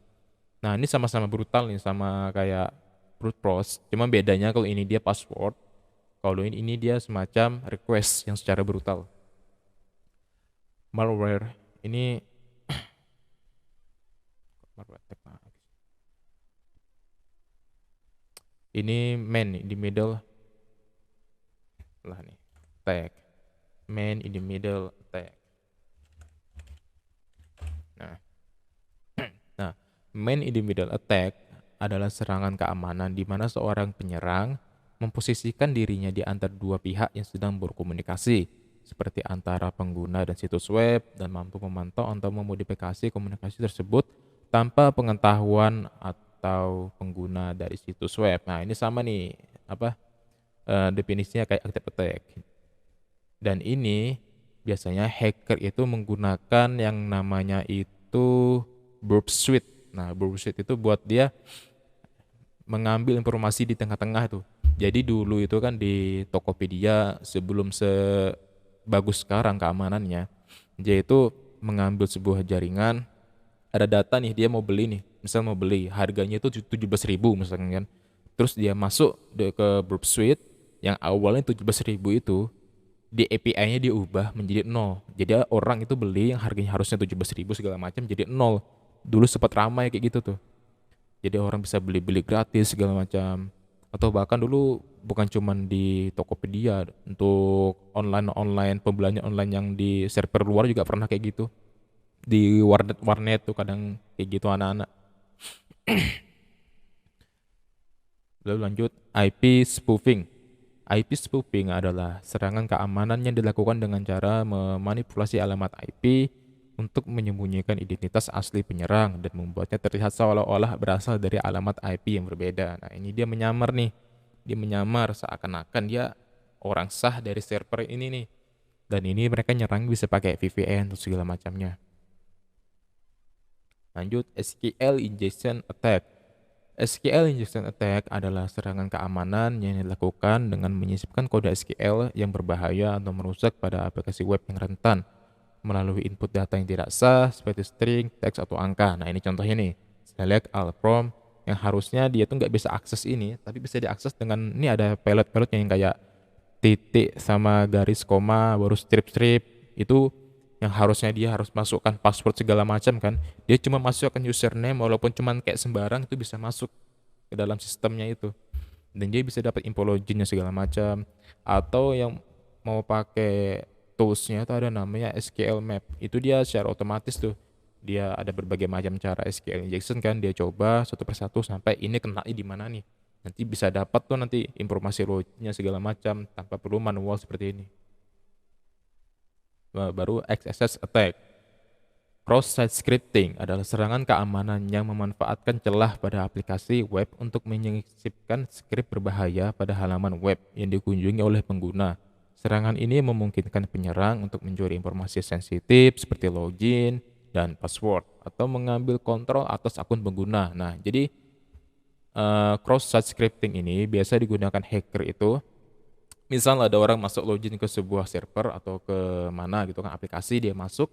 Nah, ini sama-sama brutal nih, sama kayak brute force, cuma bedanya kalau ini dia password, kalau ini dia semacam request yang secara brutal. Malware ini ini man in the middle lah nih, attack, man in the middle attack. Nah, man in the middle attack adalah serangan keamanan di mana seorang penyerang memposisikan dirinya di antara dua pihak yang sedang berkomunikasi, seperti antara pengguna dan situs web, dan mampu memantau atau memodifikasi komunikasi tersebut tanpa pengetahuan atau pengguna dari situs web. Nah, ini sama nih, definisinya kayak active attack. Dan ini biasanya hacker itu menggunakan yang namanya itu burp suite. Nah, burp suite itu buat dia mengambil informasi di tengah-tengah tuh. Jadi dulu itu kan di Tokopedia sebelum sebagus sekarang keamanannya, dia itu mengambil sebuah jaringan, ada data nih, dia mau beli nih, misal mau beli, harganya itu 17.000 misalkan kan. Terus dia masuk ke Burp Suite yang awalnya 17.000 itu, di API-nya dia ubah menjadi 0. Jadi orang itu beli yang harganya harusnya 17.000 segala macam jadi 0. Dulu sempat ramai kayak gitu tuh. Jadi orang bisa beli-beli gratis segala macam. Atau bahkan dulu bukan cuman di Tokopedia, untuk online pembelian online yang di server luar juga pernah kayak gitu. Di warnet tuh kadang kayak gitu anak-anak. Lalu lanjut, IP spoofing. IP spoofing adalah serangan keamanan yang dilakukan dengan cara memanipulasi alamat IP untuk menyembunyikan identitas asli penyerang dan membuatnya terlihat seolah-olah berasal dari alamat IP yang berbeda. Nah, ini dia menyamar nih. Dia menyamar seakan-akan dia orang sah dari server ini nih. Dan ini mereka nyerang bisa pakai VPN atau segala macamnya. Lanjut, SQL injection attack. SQL injection attack adalah serangan keamanan yang dilakukan dengan menyisipkan kode SQL yang berbahaya atau merusak pada aplikasi web yang rentan melalui input data yang tidak sah seperti string, teks, atau angka. Nah, ini contohnya nih. Select all from yang harusnya dia tuh nggak bisa akses ini, tapi bisa diakses dengan ini ada pilot-pilot yang kayak titik sama garis koma baru strip-strip itu yang harusnya dia harus masukkan password segala macam kan. Dia cuma masukkan username walaupun cuma kayak sembarang itu bisa masuk ke dalam sistemnya itu. Dan dia bisa dapat info loginnya segala macam. Atau yang mau pakai toolsnya itu ada namanya SQL Map. Itu dia secara otomatis tuh. Dia ada berbagai macam cara SQL injection kan. Dia coba satu persatu sampai ini kena di mana nih. Nanti bisa dapat tuh nanti informasi loginnya segala macam tanpa perlu manual seperti ini. Baru XSS attack. Cross-site scripting adalah serangan keamanan yang memanfaatkan celah pada aplikasi web untuk menyisipkan skrip berbahaya pada halaman web yang dikunjungi oleh pengguna. Serangan ini memungkinkan penyerang untuk mencuri informasi sensitif seperti login dan password atau mengambil kontrol atas akun pengguna. Nah, jadi cross-site scripting ini biasa digunakan hacker itu. Misal ada orang masuk login ke sebuah server atau ke mana gitu kan aplikasi dia masuk,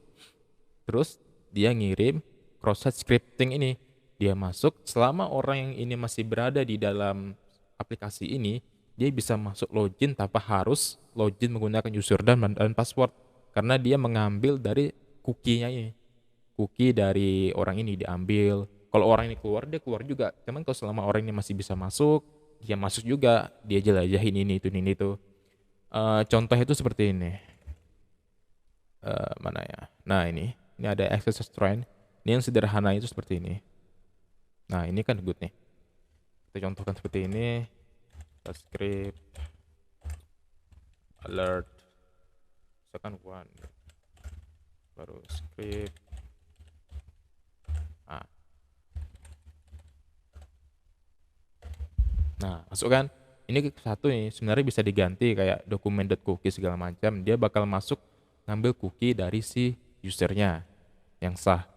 terus dia ngirim cross-site scripting ini. Dia masuk, selama orang yang ini masih berada di dalam aplikasi ini, dia bisa masuk login tanpa harus login menggunakan username dan password. Karena dia mengambil dari cookie-nya ini. Cookie dari orang ini diambil. Kalau orang ini keluar, dia keluar juga. Cuman kalau selama orang ini masih bisa masuk, dia masuk juga. Dia jelajahin ini, itu, ini, itu. Contohnya itu seperti ini. Mana ya? Nah, ini ada access trend. Ini yang sederhana itu seperti ini. Nah, ini kan good nih. Kita contohkan seperti ini. Script alert misalkan one baru script. Nah, masuk kan? Ini satu nih sebenarnya bisa diganti kayak document.cookie segala macam. Dia bakal masuk ngambil cookie dari si usernya yang sah.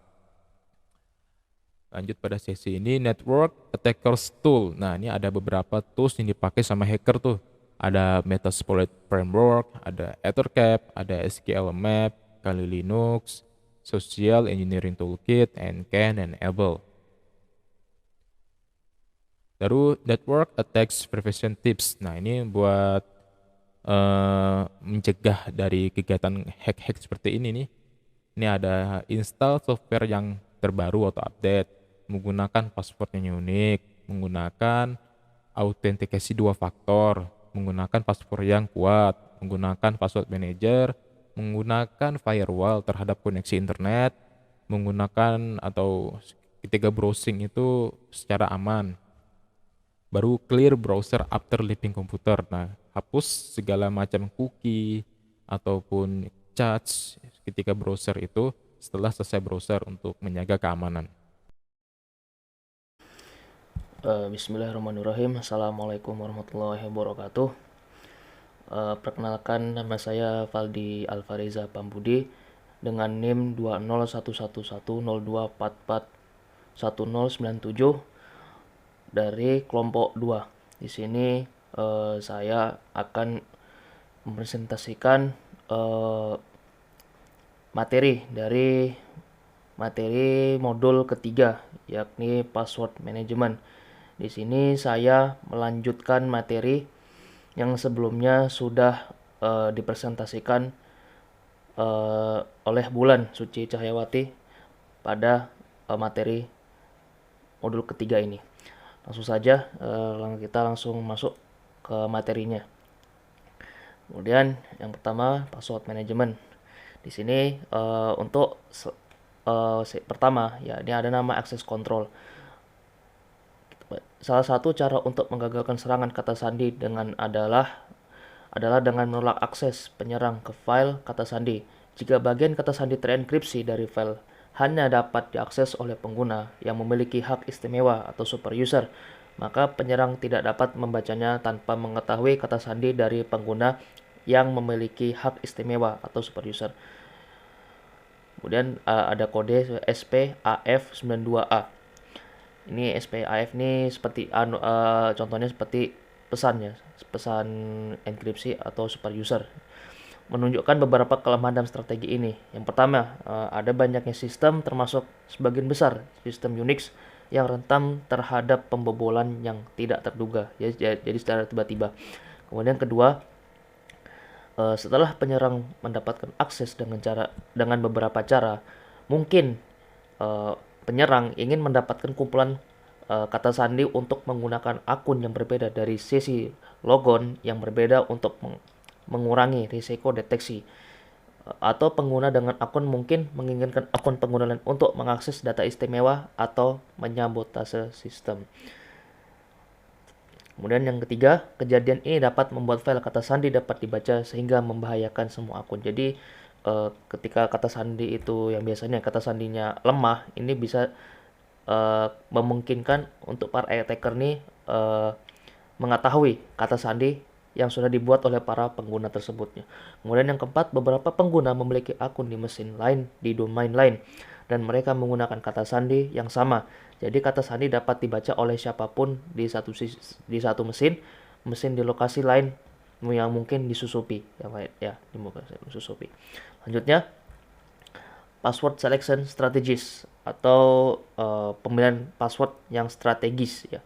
Lanjut pada sesi ini Network Attackers Tool. Nah, ini ada beberapa tools yang dipakai sama hacker tuh. Ada Metasploit Framework, ada Ethercap, ada SQL Map, Kali Linux, Social Engineering Toolkit, Ncan, dan Able. Lalu Network Attacks Prevention Tips. Nah, ini buat mencegah dari kegiatan hack-hack seperti ini nih. Ini ada install software yang terbaru atau update, menggunakan password yang unik, menggunakan autentikasi 2 faktor, menggunakan password yang kuat, menggunakan password manager, menggunakan firewall terhadap koneksi internet, menggunakan atau ketika browsing itu secara aman. Baru clear browser after leaving komputer. Nah, hapus segala macam cookie ataupun cache ketika browser itu setelah selesai browser untuk menjaga keamanan. Bismillahirrahmanirrahim. Assalamualaikum warahmatullahi wabarakatuh. Perkenalkan, nama saya Valdi Alfariza Pambudi dengan NIM 2011102441097 dari kelompok 2. Di sini saya akan mempresentasikan materi modul ketiga, yakni password management. Di sini saya melanjutkan materi yang sebelumnya sudah dipresentasikan oleh Bulan Suci Cahyawati pada materi modul ketiga ini. Langsung saja kita langsung masuk ke materinya. Kemudian yang pertama password management. Di sini untuk pertama ya ini ada nama access control. Salah satu cara untuk menggagalkan serangan kata sandi adalah dengan menolak akses penyerang ke file kata sandi. Jika bagian kata sandi terenkripsi dari file hanya dapat diakses oleh pengguna yang memiliki hak istimewa atau super user, maka penyerang tidak dapat membacanya tanpa mengetahui kata sandi dari pengguna yang memiliki hak istimewa atau super user. Kemudian ada kode SPAF92A. Ini SPIF ini seperti contohnya seperti pesan ya, pesan enkripsi atau super user. Menunjukkan beberapa kelemahan dalam strategi ini. Yang pertama, ada banyaknya sistem termasuk sebagian besar sistem Unix yang rentan terhadap pembobolan yang tidak terduga. Jadi secara tiba-tiba. Kemudian kedua, setelah penyerang mendapatkan akses dengan beberapa cara, mungkin penyerang ingin mendapatkan kumpulan kata sandi untuk menggunakan akun yang berbeda dari sesi logon yang berbeda untuk mengurangi risiko deteksi. Atau pengguna dengan akun mungkin menginginkan akun pengguna lain untuk mengakses data istimewa atau menyabotase sistem. Kemudian yang ketiga, kejadian ini dapat membuat file kata sandi dapat dibaca sehingga membahayakan semua akun. Jadi ketika kata sandi itu yang biasanya kata sandinya lemah, ini bisa memungkinkan untuk para attacker ini mengetahui kata sandi yang sudah dibuat oleh para pengguna tersebutnya. Kemudian yang keempat, beberapa pengguna memiliki akun di mesin lain, di domain lain, dan mereka menggunakan kata sandi yang sama. Jadi kata sandi dapat dibaca oleh siapapun di satu mesin di lokasi lain yang mungkin disusupi, disusupi. Lanjutnya, password selection strategies atau pemilihan password yang strategis ya.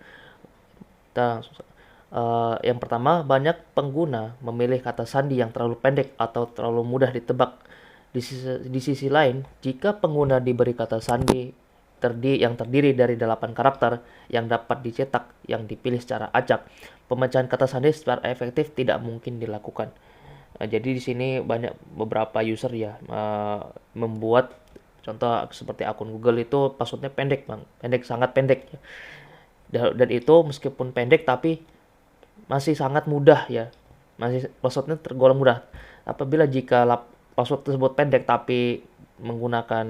Yang pertama, banyak pengguna memilih kata sandi yang terlalu pendek atau terlalu mudah ditebak. Di sisi lain, jika pengguna diberi kata sandi yang terdiri dari 8 karakter yang dapat dicetak yang dipilih secara acak, pemecahan kata sandi secara efektif tidak mungkin dilakukan. Jadi di sini banyak beberapa user ya membuat contoh seperti akun Google itu passwordnya pendek, sangat pendek. Dan itu meskipun pendek tapi masih sangat mudah ya, masih passwordnya tergolong mudah. Apabila jika password tersebut pendek tapi menggunakan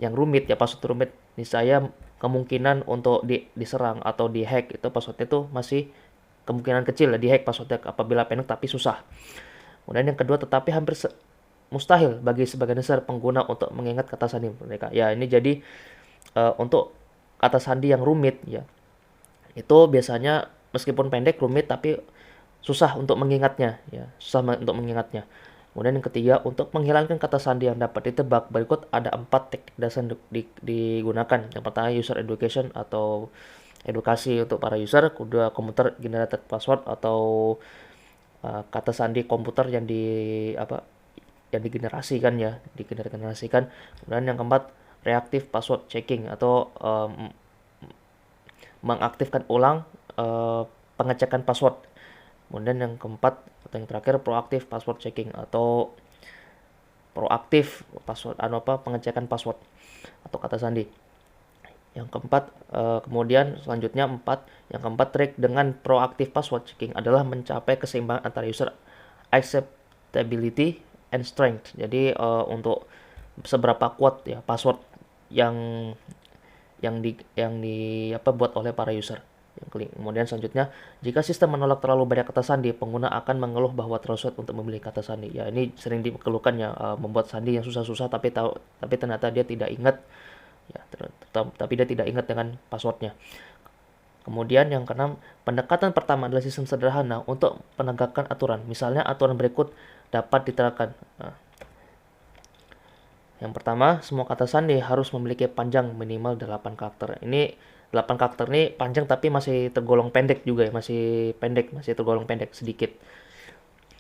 yang rumit ya, password rumit, niscaya kemungkinan untuk diserang atau dihack itu passwordnya itu masih kemungkinan kecil ya dihack passwordnya apabila pendek tapi susah. Kemudian yang kedua, tetapi hampir mustahil bagi sebagian besar pengguna untuk mengingat kata sandi mereka. Ya ini jadi untuk kata sandi yang rumit ya, itu biasanya meskipun pendek rumit tapi susah untuk mengingatnya ya, Kemudian yang ketiga, untuk menghilangkan kata sandi yang dapat ditebak, berikut ada 4 teknik dasar digunakan. Yang pertama, user education atau edukasi untuk para user. Kedua, computer generated password atau kata sandi komputer yang digenerasikan ya, Kemudian yang keempat, reactive password checking atau mengaktifkan ulang pengecekan password. Kemudian yang keempat atau yang terakhir, proaktif password checking atau proaktif pengecekan password atau kata sandi. Yang keempat, kemudian selanjutnya yang keempat, trik dengan proaktif password checking adalah mencapai keseimbangan antara user acceptability and strength. Jadi untuk seberapa kuat ya password yang buat oleh para user. Kemudian selanjutnya, jika sistem menolak terlalu banyak kata sandi, pengguna akan mengeluh bahwa terlalu sulit untuk memilih kata sandi. Ya ini sering dikeluhkan ya, membuat sandi yang susah-susah tapi ternyata dia tidak ingat ya, tapi dia tidak ingat dengan passwordnya. Kemudian yang keenam, pendekatan pertama adalah sistem sederhana untuk penegakan aturan. Misalnya aturan berikut dapat diterapkan. Yang pertama, semua kata sandi harus memiliki panjang minimal 8 karakter. Ini 8 karakter ini panjang tapi masih tergolong pendek juga ya, masih tergolong pendek sedikit.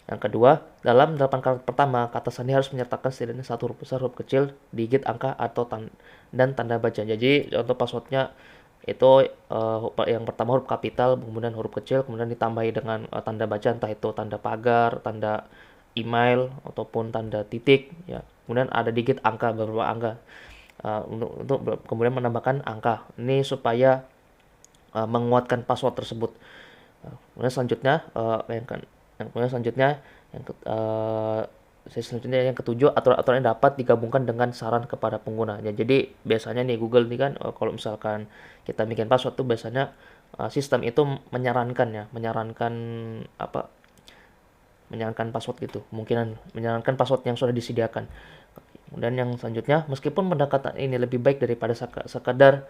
Yang kedua, dalam 8 karakter pertama, kata sandi harus menyertakan setidaknya 1 huruf besar, huruf kecil, digit, angka, atau dan tanda baca. Jadi untuk passwordnya itu yang pertama huruf kapital, kemudian huruf kecil, kemudian ditambahi dengan tanda baca, entah itu tanda pagar, tanda email, ataupun tanda titik ya. Kemudian ada digit, angka, beberapa angka. Untuk kemudian menambahkan angka ini supaya menguatkan password tersebut. Kemudian selanjutnya yang ketujuh, aturan-aturan yang dapat digabungkan dengan saran kepada pengguna. Ya, jadi biasanya nih Google ini kan kalau misalkan kita bikin password tuh biasanya sistem itu menyarankan password gitu, menyarankan password yang sudah disediakan. Kemudian yang selanjutnya, meskipun pendekatan ini lebih baik daripada sekadar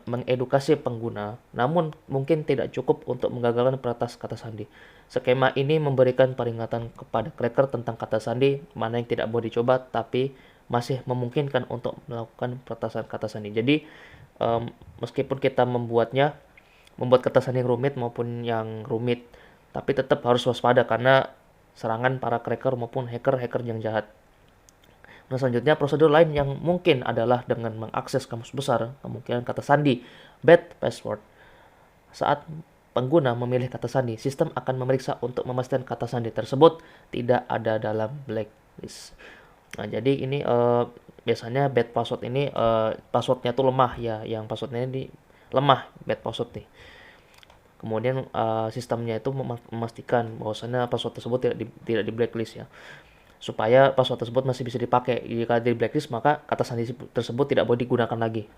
mengedukasi pengguna, namun mungkin tidak cukup untuk menggagalkan peretas kata sandi. Skema ini memberikan peringatan kepada cracker tentang kata sandi mana yang tidak boleh dicoba, tapi masih memungkinkan untuk melakukan peretasan kata sandi. Jadi meskipun kita membuat kata sandi yang rumit maupun yang rumit, tapi tetap harus waspada karena serangan para cracker maupun hacker yang jahat. Nah, selanjutnya prosedur lain yang mungkin adalah dengan mengakses kamus besar kemungkinan kata sandi bad password. Saat pengguna memilih kata sandi, sistem akan memeriksa untuk memastikan kata sandi tersebut tidak ada dalam blacklist. Nah, jadi ini biasanya bad password ini passwordnya tuh lemah ya, yang passwordnya ini lemah, bad password nih. Kemudian sistemnya itu memastikan bahwasanya password tersebut tidak di blacklist ya, supaya password tersebut masih bisa dipakai. Jika di blacklist, maka kata sandi tersebut tidak boleh digunakan lagi.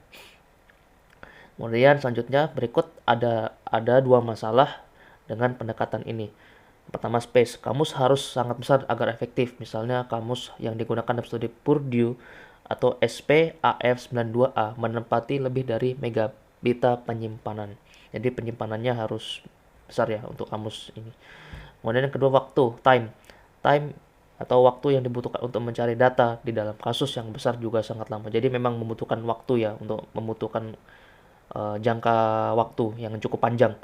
Kemudian selanjutnya berikut ada dua masalah dengan pendekatan ini. Pertama, space. Kamus harus sangat besar agar efektif. Misalnya kamus yang digunakan dalam studi Purdue atau SPAF92A menempati lebih dari megabita penyimpanan. Jadi penyimpanannya harus besar ya untuk kamus ini. Kemudian yang kedua, waktu, time atau waktu yang dibutuhkan untuk mencari data di dalam kasus yang besar juga sangat lama. Jadi memang membutuhkan waktu ya, untuk membutuhkan jangka waktu yang cukup panjang.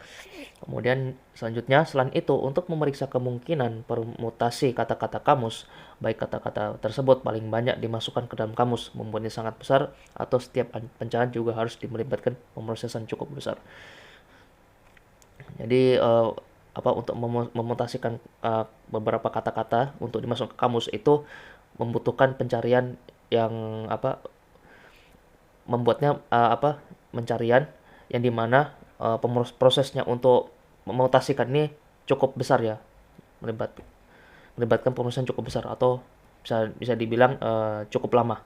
Kemudian selanjutnya, selain itu, untuk memeriksa kemungkinan permutasi kata-kata kamus, baik kata-kata tersebut paling banyak dimasukkan ke dalam kamus membuatnya sangat besar, atau setiap pencarian juga harus melibatkan pemrosesan cukup besar. Jadi untuk memutasikan beberapa kata-kata untuk dimasukkan ke kamus itu membutuhkan pencarian yang membuatnya pencarian yang dimana prosesnya untuk memutasikan ini cukup besar ya, melibatkan pemrosesan cukup besar, atau bisa dibilang cukup lama.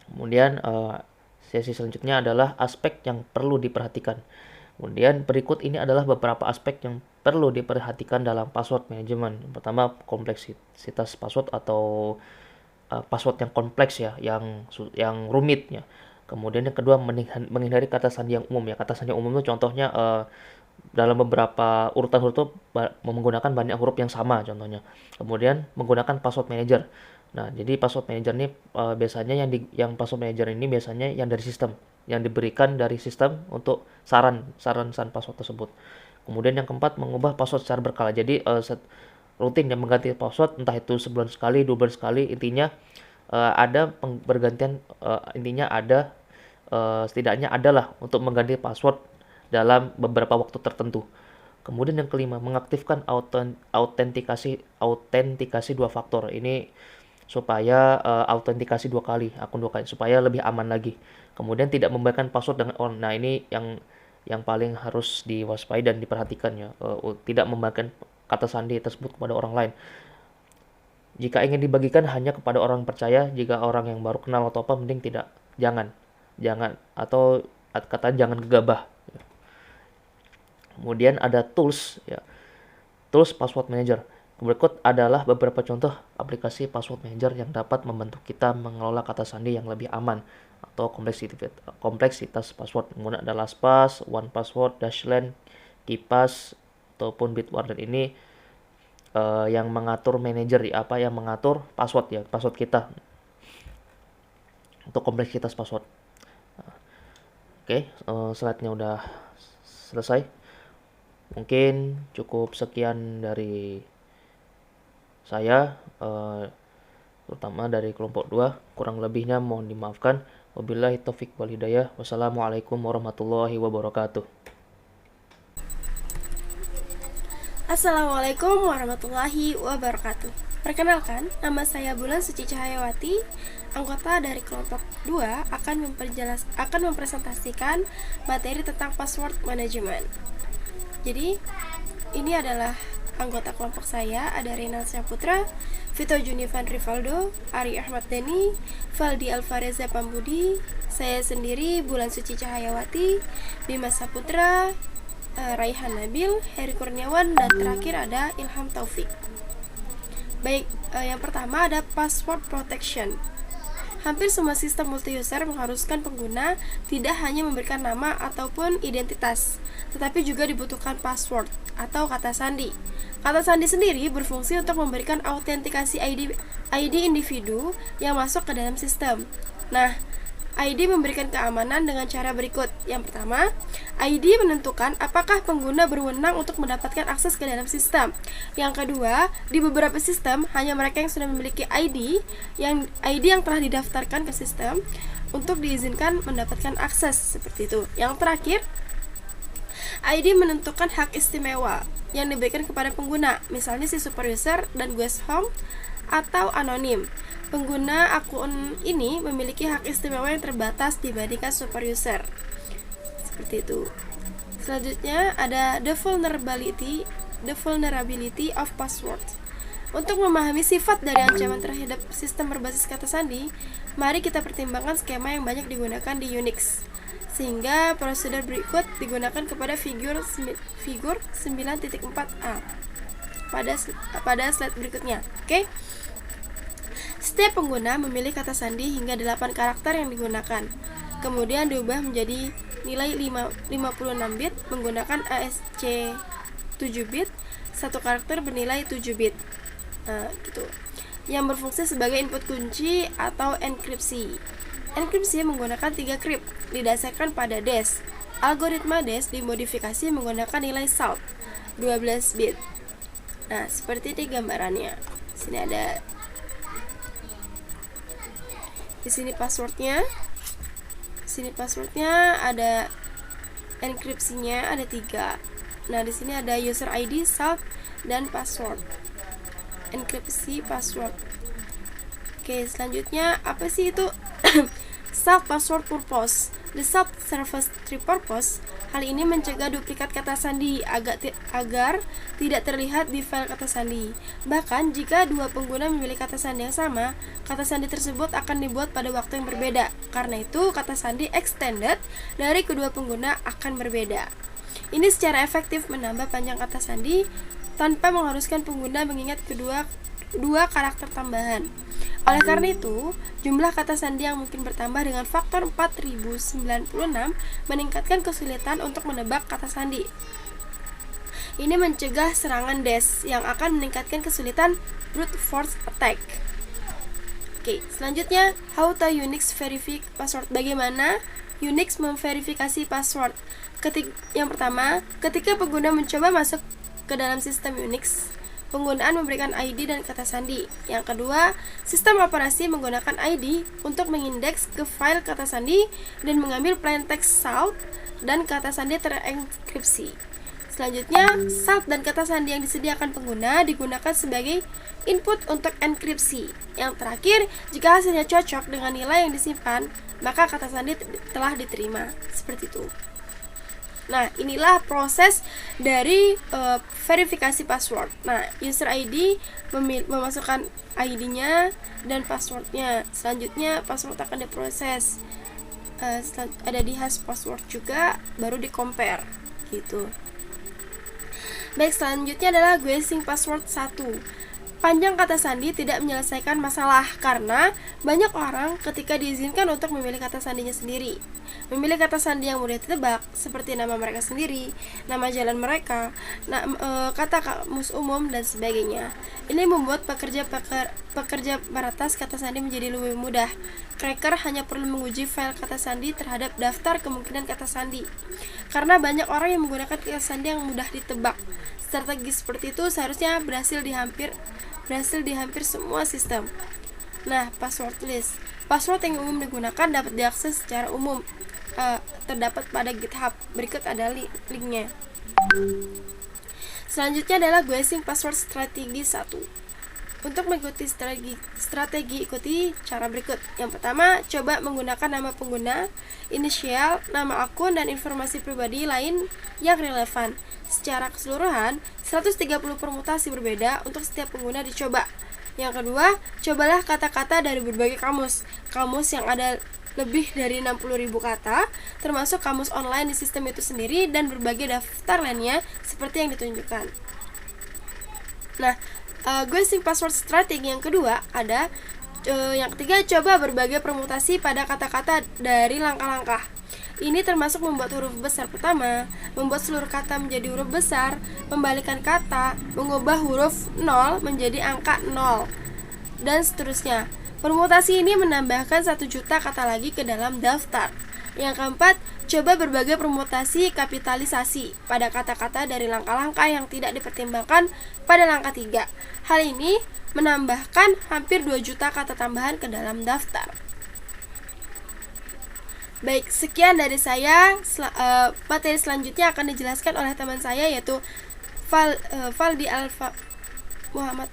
Kemudian sesi selanjutnya adalah aspek yang perlu diperhatikan. Kemudian berikut ini adalah beberapa aspek yang perlu diperhatikan dalam password management. Pertama, kompleksitas password atau password yang kompleks ya, yang rumit ya. Kemudian yang kedua, menghindari kata sandi yang umum ya. Kata sandi yang umum itu contohnya dalam beberapa urutan huruf itu menggunakan banyak huruf yang sama contohnya. Kemudian menggunakan password manager. Nah, jadi password manager ini biasanya yang password manager ini biasanya yang dari sistem, yang diberikan dari sistem untuk saran password tersebut. Kemudian yang keempat, mengubah password secara berkala. Jadi rutin yang mengganti password, entah itu sebulan sekali, 2 bulan sekali, intinya ada bergantian, intinya ada setidaknya adalah untuk mengganti password dalam beberapa waktu tertentu. Kemudian yang kelima, mengaktifkan autentikasi 2 faktor. Ini supaya autentikasi 2 kali, akun 2 kali, supaya lebih aman lagi. Kemudian tidak membagikan password dengan orang. Nah, ini yang paling harus diwaspadai dan diperhatikan ya, tidak membagikan kata sandi tersebut kepada orang lain. Jika ingin dibagikan hanya kepada orang percaya, jika orang yang baru kenal atau apa, mending jangan, atau kata jangan gegabah. Kemudian ada tools ya, tools password manager. Berikut adalah beberapa contoh aplikasi password manager yang dapat membantu kita mengelola kata sandi yang lebih aman atau kompleksitas password. Kemudian ada LastPass, OnePassword, Dashlane, KeePass ataupun Bitwarden. Ini yang mengatur manajer yang mengatur password ya, password kita untuk kompleksitas password. Oke, slide-nya udah selesai. Mungkin cukup sekian dari saya, terutama dari kelompok 2. Kurang lebihnya mohon dimaafkan. Wabillahi taufik wal hidayah. Wassalamualaikum warahmatullahi wabarakatuh. Assalamualaikum warahmatullahi wabarakatuh. Perkenalkan, nama saya Bulan Suci Cahayawati, anggota dari kelompok 2 akan mempresentasikan materi tentang password management. Jadi, ini adalah anggota kelompok saya, ada Reynald Saputra, Vito Junivan Rivaldo, Ari Ahmad Deni, Valdi Alvareza Pambudi, saya sendiri Bulan Suci Cahayawati, Dimas Saputra, Raihan Nabil, Heri Kurniawan, dan terakhir ada Ilham Taufik. Baik, yang pertama ada password protection. Hampir semua sistem multi-user mengharuskan pengguna tidak hanya memberikan nama ataupun identitas, tetapi juga dibutuhkan password atau kata sandi. Kata sandi sendiri berfungsi untuk memberikan autentikasi ID individu yang masuk ke dalam sistem. Nah, ID memberikan keamanan dengan cara berikut. Yang pertama, ID menentukan apakah pengguna berwenang untuk mendapatkan akses ke dalam sistem. Yang kedua, di beberapa sistem hanya mereka yang sudah memiliki ID yang telah didaftarkan ke sistem untuk diizinkan mendapatkan akses, seperti itu. Yang terakhir, ID menentukan hak istimewa yang diberikan kepada pengguna, misalnya si super user dan guest home atau anonim. Pengguna akun ini memiliki hak istimewa yang terbatas dibandingkan super user. Seperti itu. Selanjutnya ada the vulnerability of password. Untuk memahami sifat dari ancaman terhadap sistem berbasis kata sandi, mari kita pertimbangkan skema yang banyak digunakan di Unix. Sehingga prosedur berikut digunakan kepada figur 9.4a pada slide berikutnya. Oke. Setiap pengguna memilih kata sandi hingga 8 karakter yang digunakan. Kemudian diubah menjadi nilai 56 bit menggunakan ASC 7 bit, satu karakter bernilai 7 bit. Nah, gitu. Yang berfungsi sebagai input kunci atau enkripsi. Enkripsi menggunakan 3 crypt didasarkan pada DES. Algoritma DES dimodifikasi menggunakan nilai salt 12 bit. Nah, seperti ini gambarannya. Sini ada di sini passwordnya. Ada enkripsinya ada 3. Nah, di sini ada user ID, salt, dan password. Enkripsi password. Oke, selanjutnya apa sih itu? Salt password purpose. The salt serves three purpose. Hal ini mencegah duplikat kata sandi agar tidak terlihat di file kata sandi. Bahkan jika dua pengguna memilih kata sandi yang sama, kata sandi tersebut akan dibuat pada waktu yang berbeda. Karena itu, kata sandi extended dari kedua pengguna akan berbeda. Ini secara efektif menambah panjang kata sandi tanpa mengharuskan pengguna mengingat dua karakter tambahan. Oleh karena itu, jumlah kata sandi yang mungkin bertambah dengan faktor 4096 meningkatkan kesulitan untuk menebak kata sandi. Ini mencegah serangan DES yang akan meningkatkan kesulitan brute force attack. Oke, selanjutnya how to Unix verify password. Bagaimana Unix memverifikasi password? Yang pertama, ketika pengguna mencoba masuk ke dalam sistem Unix, penggunaan memberikan ID dan kata sandi. Yang kedua, sistem operasi menggunakan ID untuk mengindeks ke file kata sandi dan mengambil plain text salt dan kata sandi terenkripsi. Selanjutnya, salt dan kata sandi yang disediakan pengguna digunakan sebagai input untuk enkripsi. Yang terakhir, jika hasilnya cocok dengan nilai yang disimpan, maka kata sandi telah diterima. Seperti itu. Nah, inilah proses dari verifikasi password. Nah, user ID memasukkan ID-nya dan passwordnya. Selanjutnya, password akan diproses. Ada di hash password juga, baru di compare gitu. Baik, selanjutnya adalah guessing password 1. Panjang kata sandi tidak menyelesaikan masalah karena banyak orang ketika diizinkan untuk memilih kata sandinya sendiri. Memilih kata sandi yang mudah ditebak seperti nama mereka sendiri, nama jalan mereka, kata kamus umum, dan sebagainya. Ini membuat pekerja beratas kata sandi menjadi lebih mudah. Cracker hanya perlu menguji file kata sandi terhadap daftar kemungkinan kata sandi. Karena banyak orang yang menggunakan kata sandi yang mudah ditebak. Strategi seperti itu seharusnya berhasil di hampir semua sistem. Nah, password list. Password yang umum digunakan dapat diakses secara umum. Terdapat pada GitHub. Berikut ada linknya. Selanjutnya adalah guessing password strategi 1. Untuk mengikuti strategi ikuti cara berikut. Yang pertama, coba menggunakan nama pengguna, inisial, nama akun, dan informasi pribadi lain yang relevan. Secara keseluruhan, 130 permutasi berbeda untuk setiap pengguna dicoba. Yang kedua, cobalah kata-kata dari berbagai kamus. Kamus yang ada lebih dari 60.000 kata, termasuk kamus online di sistem itu sendiri dan berbagai daftar lainnya seperti yang ditunjukkan. Nah, Guessing password strategi yang kedua ada yang ketiga, coba berbagai permutasi pada kata-kata dari langkah-langkah. Ini termasuk membuat huruf besar pertama, membuat seluruh kata menjadi huruf besar, membalikan kata, mengubah huruf 0 menjadi angka 0, dan seterusnya. Permutasi ini menambahkan 1 juta kata lagi ke dalam daftar. Yang keempat, coba berbagai permutasi kapitalisasi pada kata-kata dari langkah-langkah yang tidak dipertimbangkan pada langkah 3. Hal ini menambahkan hampir 2 juta kata tambahan ke dalam daftar. Baik, sekian dari saya. Materi selanjutnya akan dijelaskan oleh teman saya, yaitu Valdi Alfa Muhammad.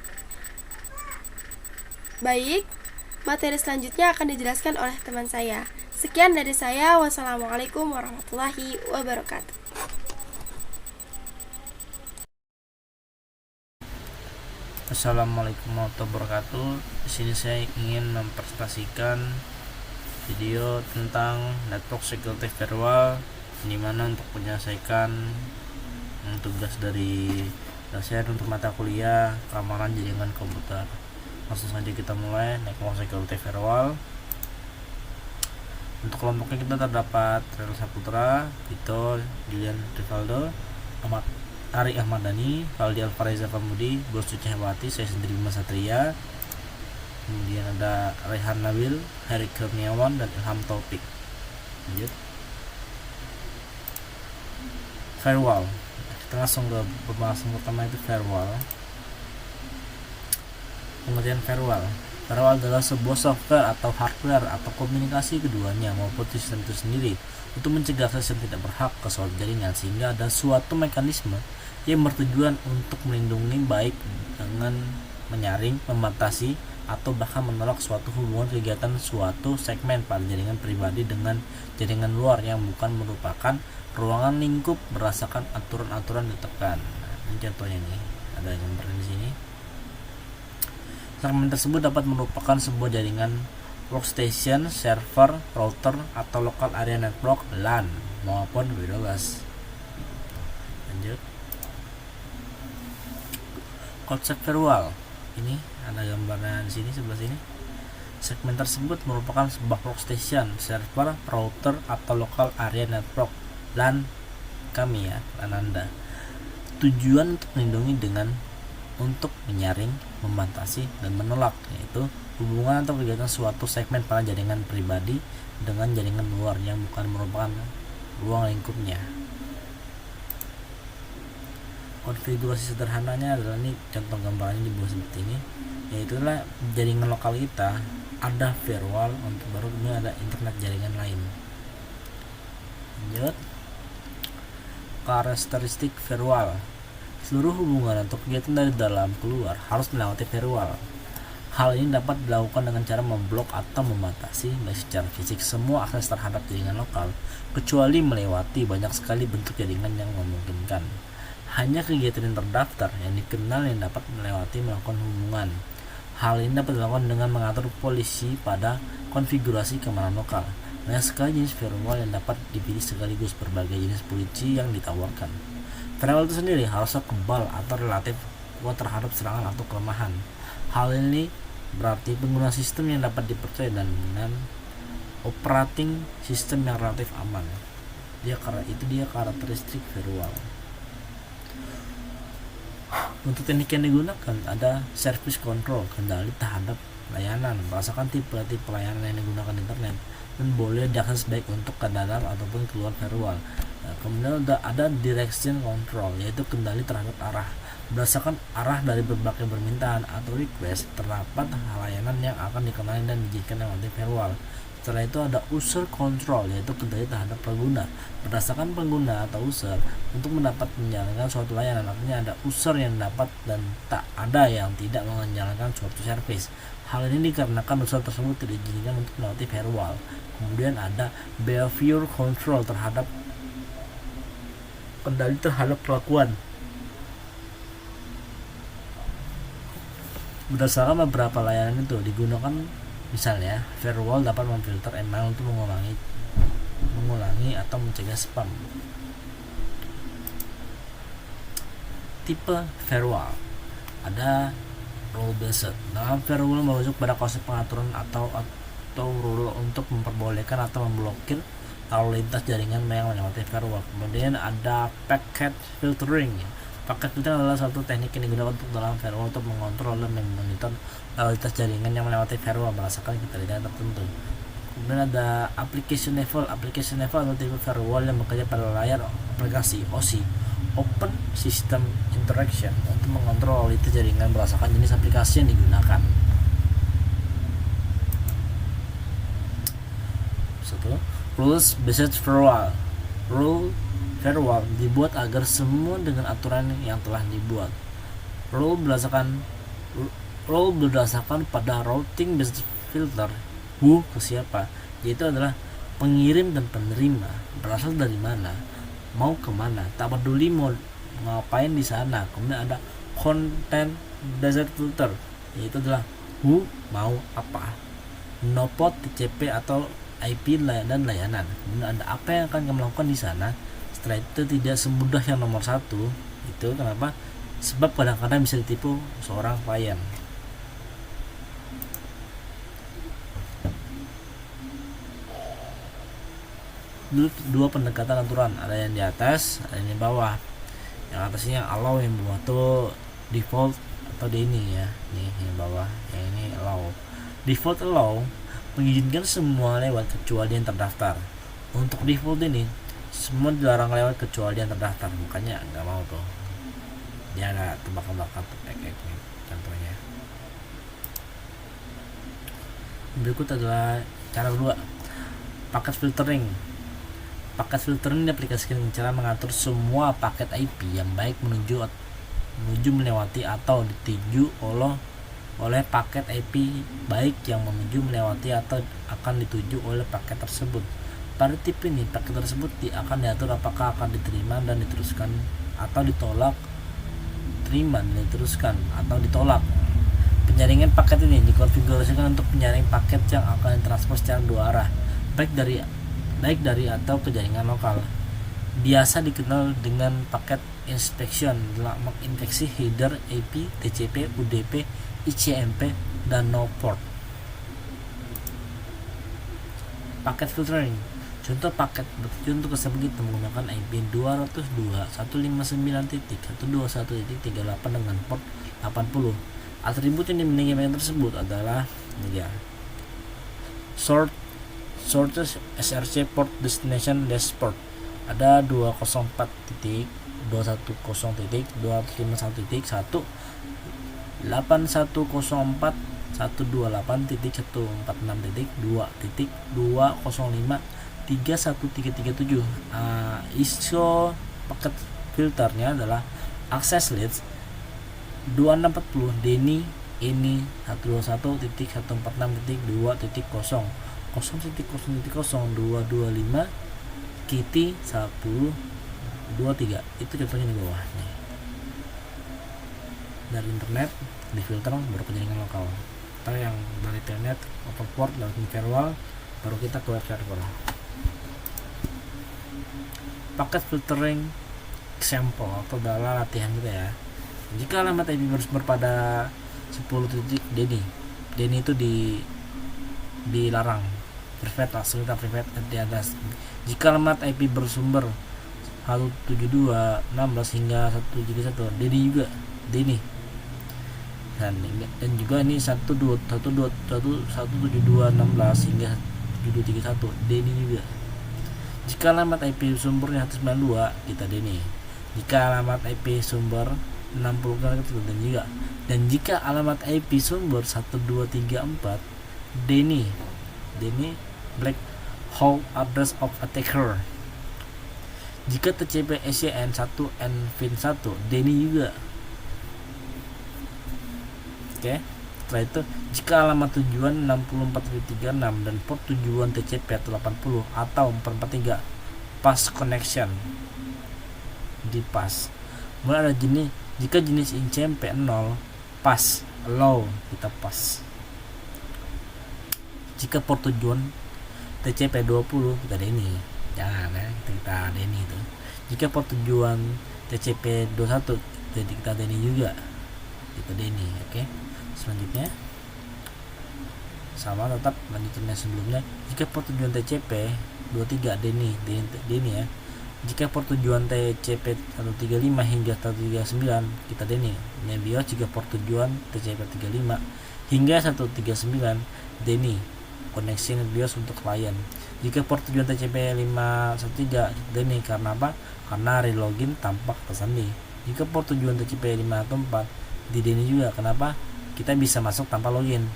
Baik, materi selanjutnya akan dijelaskan oleh teman saya. Sekian dari saya. Wassalamualaikum warahmatullahi wabarakatuh. Assalamualaikum warahmatullahi wabarakatuh. Di sini saya ingin mempresentasikan video tentang network security firewall, di mana untuk menyelesaikan tugas dari dosen untuk mata kuliah keamanan jaringan komputer. Langsung saja kita mulai. Network security firewall. Untuk kelompoknya kita terdapat Rel Saputra, Vito, Julian Rivaldo, Ari Ahmad Dhani, Valdi Alfareza Pamudi, Bos Suci Hewati, saya sendiri Bima Satria. Kemudian ada Rehan Nabil, Heri Kurniawan, dan Ilham Taufik. Lanjut. Firewall. Kita langsung ke pembahasan pertama, itu firewall. Pengertian firewall. Firewall adalah sebuah software atau hardware atau komunikasi keduanya maupun sistem itu sendiri untuk mencegah akses yang tidak berhak ke suatu jaringan, sehingga ada suatu mekanisme yang bertujuan untuk melindungi baik dengan menyaring, membatasi, atau bahkan menolak suatu hubungan kegiatan suatu segmen pada jaringan pribadi dengan jaringan luar yang bukan merupakan ruangan lingkup berdasarkan aturan-aturan ditetapkan. Nah, ini contohnya nih, ada gambar di sini. Segmen tersebut dapat merupakan sebuah jaringan workstation, server, router, atau local area network LAN maupun wireless. Lanjut. Konsep firewall. Ini ada gambarnya di sini, sebelah sini. Segmen tersebut merupakan sebuah workstation, server, router, atau local area network LAN kami ya, LAN Anda. Tujuan untuk melindungi untuk menyaring, membatasi, dan menolak, yaitu hubungan atau kegiatan suatu segmen pada jaringan pribadi dengan jaringan luar yang bukan merupakan ruang lingkupnya. Konfigurasi sederhananya adalah ini, contoh gambarnya di bawah seperti ini, yaitu jaringan lokal kita ada firewall, untuk baru kemudian ada internet jaringan lain. Lanjut. Karakteristik firewall. Seluruh hubungan atau kegiatan dari dalam keluar harus melewati firewall. Hal ini dapat dilakukan dengan cara memblok atau membatasi baik secara fisik semua akses terhadap jaringan lokal, kecuali melewati banyak sekali bentuk jaringan yang memungkinkan. Hanya kegiatan yang terdaftar yang dikenal yang dapat melakukan hubungan. Hal ini dapat dilakukan dengan mengatur polisi pada konfigurasi keamanan lokal. Banyak sekali jenis firewall yang dapat dipilih sekaligus berbagai jenis polisi yang ditawarkan. Firewall itu sendiri harusnya kebal atau relatif kuat terhadap serangan atau kelemahan. Hal ini berarti pengguna sistem yang dapat dipercaya dan dengan operating sistem yang relatif aman. Itu dia karakteristik firewall. Untuk teknik yang digunakan ada service control, kendali terhadap layanan berdasarkan tipe layanan yang digunakan internet, dan boleh diakses baik untuk ke dalam ataupun keluar firewall. Kemudian ada direction control, yaitu kendali terhadap arah berdasarkan arah dari berbagai permintaan atau request. Terdapat layanan yang akan dikenali dan diizinkan lewat firewall. Setelah itu ada user control, yaitu kendali terhadap pengguna berdasarkan pengguna atau user untuk mendapat menjalankan suatu layanan. Artinya ada user yang dapat dan tak ada yang tidak menjalankan suatu service. Hal ini dikarenakan user tersebut tidak diizinkan untuk melewati firewall. Kemudian ada behavior control, terhadap kendali terhadap kelakuan berdasarkan beberapa layanan itu digunakan. Misalnya firewall dapat memfilter email untuk mengulangi atau mencegah spam. Tipe firewall ada rule based. Dalam firewall merujuk pada konsep pengaturan atau rule untuk memperbolehkan atau memblokir lalu lintas jaringan yang melewati firewall. Kemudian ada packet filtering. Packet filtering adalah suatu teknik yang digunakan untuk dalam firewall untuk mengontrol dan memonitor lalu lintas jaringan yang melewati firewall berdasarkan kriteria tertentu. Kemudian ada application level. Application level adalah tipe firewall yang bekerja pada layar aplikasi OSI, Open System Interaction, untuk mengontrol lalu lintas jaringan berdasarkan jenis aplikasi yang digunakan. Rules based firewall. Rule firewall dibuat agar semua dengan aturan yang telah dibuat. Rule berdasarkan pada routing based filter. Who ke siapa? Yaitu adalah pengirim dan penerima, berasal dari mana, mau kemana, tak peduli mau ngapain di sana. Kemudian ada content based filter, yaitu adalah who, mau apa, no port, TCP atau IP dan layanan. Kemudian ada apa yang akan kamu lakukan di sana. Setelah itu tidak semudah yang nomor satu. Itu kenapa? Sebab kadang-kadang bisa ditipu seorang klien. Dua pendekatan aturan, ada yang di atas, ada yang di bawah. Yang atasnya allow, yang bawah tuh default atau DNI ya. Nih yang bawah, yang ini allow. Default allow mengizinkan semua lewat kecuali yang terdaftar. Untuk default ini semua dilarang lewat kecuali yang terdaftar, makanya nggak mau tuh. Dia ada tebak-tebakan contohnya. Berikut adalah cara kedua, paket filtering. Paket filtering diaplikasikan dengan cara mengatur semua paket IP yang baik menuju melewati atau dituju oleh paket IP baik yang menuju melewati atau akan dituju oleh paket tersebut. Pada tipe ini, paket tersebut akan diatur apakah akan diterima dan diteruskan atau ditolak, terima dan diteruskan atau ditolak. Penyaringan paket ini dikonfigurasikan untuk penyaring paket yang akan ditransfer secara dua arah, baik dari atau ke jaringan lokal. Biasa dikenal dengan paket inspection dalam menginfeksi header IP, TCP, UDP, ICMP, dan no port. Paket filtering. Contoh paket bertujuan untuk kesebegitu menggunakan IP 202.159.121.38 dengan port 80. Atribut yang dimiliki paket tersebut adalah source SRC port destination dashboard. Ada 204.210.251.1 8104 128.126.2.205.31337. ISO paket filternya adalah access list 2640 DNI ini 121.146.2.0 0.0.0.225 KITI 1023. Itu contohnya di bawah nih. Dari internet difilter baru ke jaringan lokal, atau yang dari internet open port dari firewall baru kita ke web server. Paket filtering example atau adalah latihan kita ya. Jika alamat IP bersumber pada 10 titik DNI itu dilarang, private langsung kita private di atas. Jika alamat IP bersumber 172.16 hingga 171 DNI dan juga ini 172.16 hingga 7231 DNI juga. Jika alamat IP sumbernya 192 kita DNI. Jika alamat IP sumber 60 kita DNI juga. Dan jika alamat IP sumber 1234 DNI black hole address of attacker. Jika TCP SCN 1 NVIN 1 DNI juga. Oke. Setelah itu jika alamat tujuan 64.36 dan port tujuan TCP atau 80 atau 443 pass connection di pass. Kemudian ada jika jenis ICMP 0 pass allow kita pass. Jika port tujuan TCP 20 kita DNI, jangan ya kita DNI itu. Jika port tujuan TCP 21 jadi kita DNI juga. kita Denny. Oke, selanjutnya sama, tetap lanjutin yang sebelumnya. Jika port tujuan TCP 23 Denny ya. Jika port tujuan TCP 135 hingga 139 kita Denny. Ini BIOS jika port tujuan TCP 35 hingga 139 Denny. Koneksi BIOS untuk klien. Jika port tujuan TCP 513 Denny. Karena apa? Karena relogin tanpa kata sandi. Jika port tujuan TCP 514 di Denny juga. Kenapa? Kita bisa masuk tanpa login.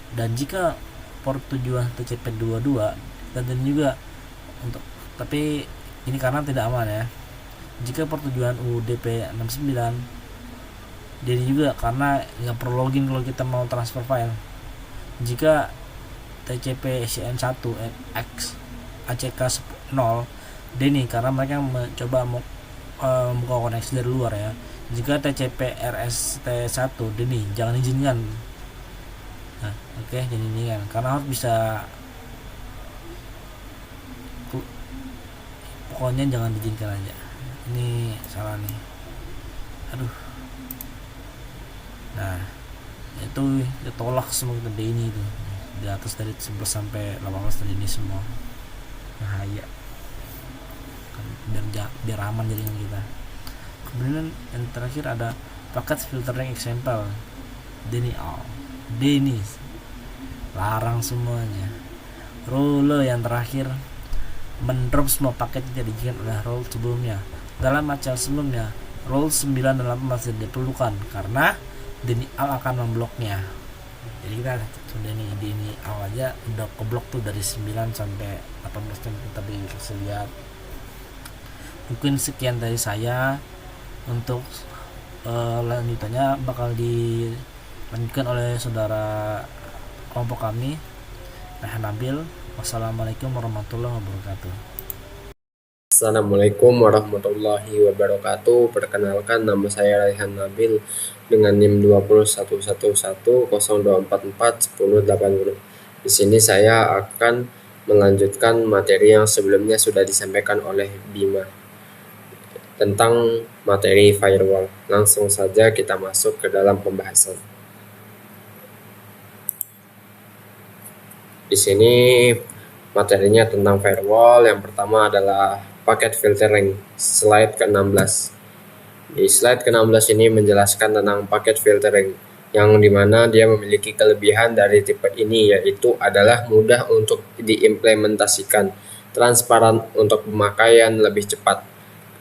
Dan jika port tujuan TCP 22 dan juga untuk, tapi ini karena tidak aman ya. Jika port tujuan UDP 69 jadi juga karena nggak perlu login kalau kita mau transfer file. Jika TCP CN1 X ACK 0 Denny karena mereka mencoba membuka koneksi dari luar ya. Jika TCP RST1 Denny jangan izinkan. Nah, oke, jadi ini kan karena harus bisa, pokoknya jangan diizinkan aja. Ini salah nih, aduh. Nah, itu ditolak semua kita ini itu di atas dari 11 sampai 18 tadi ini semua bahaya kan, biar aman jaringan kita. Kemudian yang terakhir ada paket filtering example Denny larang semuanya. Rule yang terakhir, mendrop semua paket yang dijadikan oleh rule sebelumnya. Dalam macam sebelumnya, rule 9 dan 8 masih diperlukan karena Denny akan membloknya. Jadi kita sudah Denny aja udah keblok tuh dari 9 sampai 18 yang kita bisa lihat. Mungkin sekian dari saya. Untuk lanjutannya bakal dilanjutkan oleh saudara kelompok kami Rehan Nabil. Wassalamualaikum warahmatullahi wabarakatuh. Assalamualaikum warahmatullahi wabarakatuh. Perkenalkan, nama saya Rehan Nabil dengan NIM 2011102441080. Di sini saya akan melanjutkan materi yang sebelumnya sudah disampaikan oleh Bima tentang materi firewall. Langsung saja kita masuk ke dalam pembahasan. Di sini materinya tentang firewall. Yang pertama adalah packet filtering, slide ke-16. Di slide ke-16 ini menjelaskan tentang packet filtering, yang dimana dia memiliki kelebihan dari tipe ini, yaitu adalah mudah untuk diimplementasikan, transparan untuk pemakaian lebih cepat.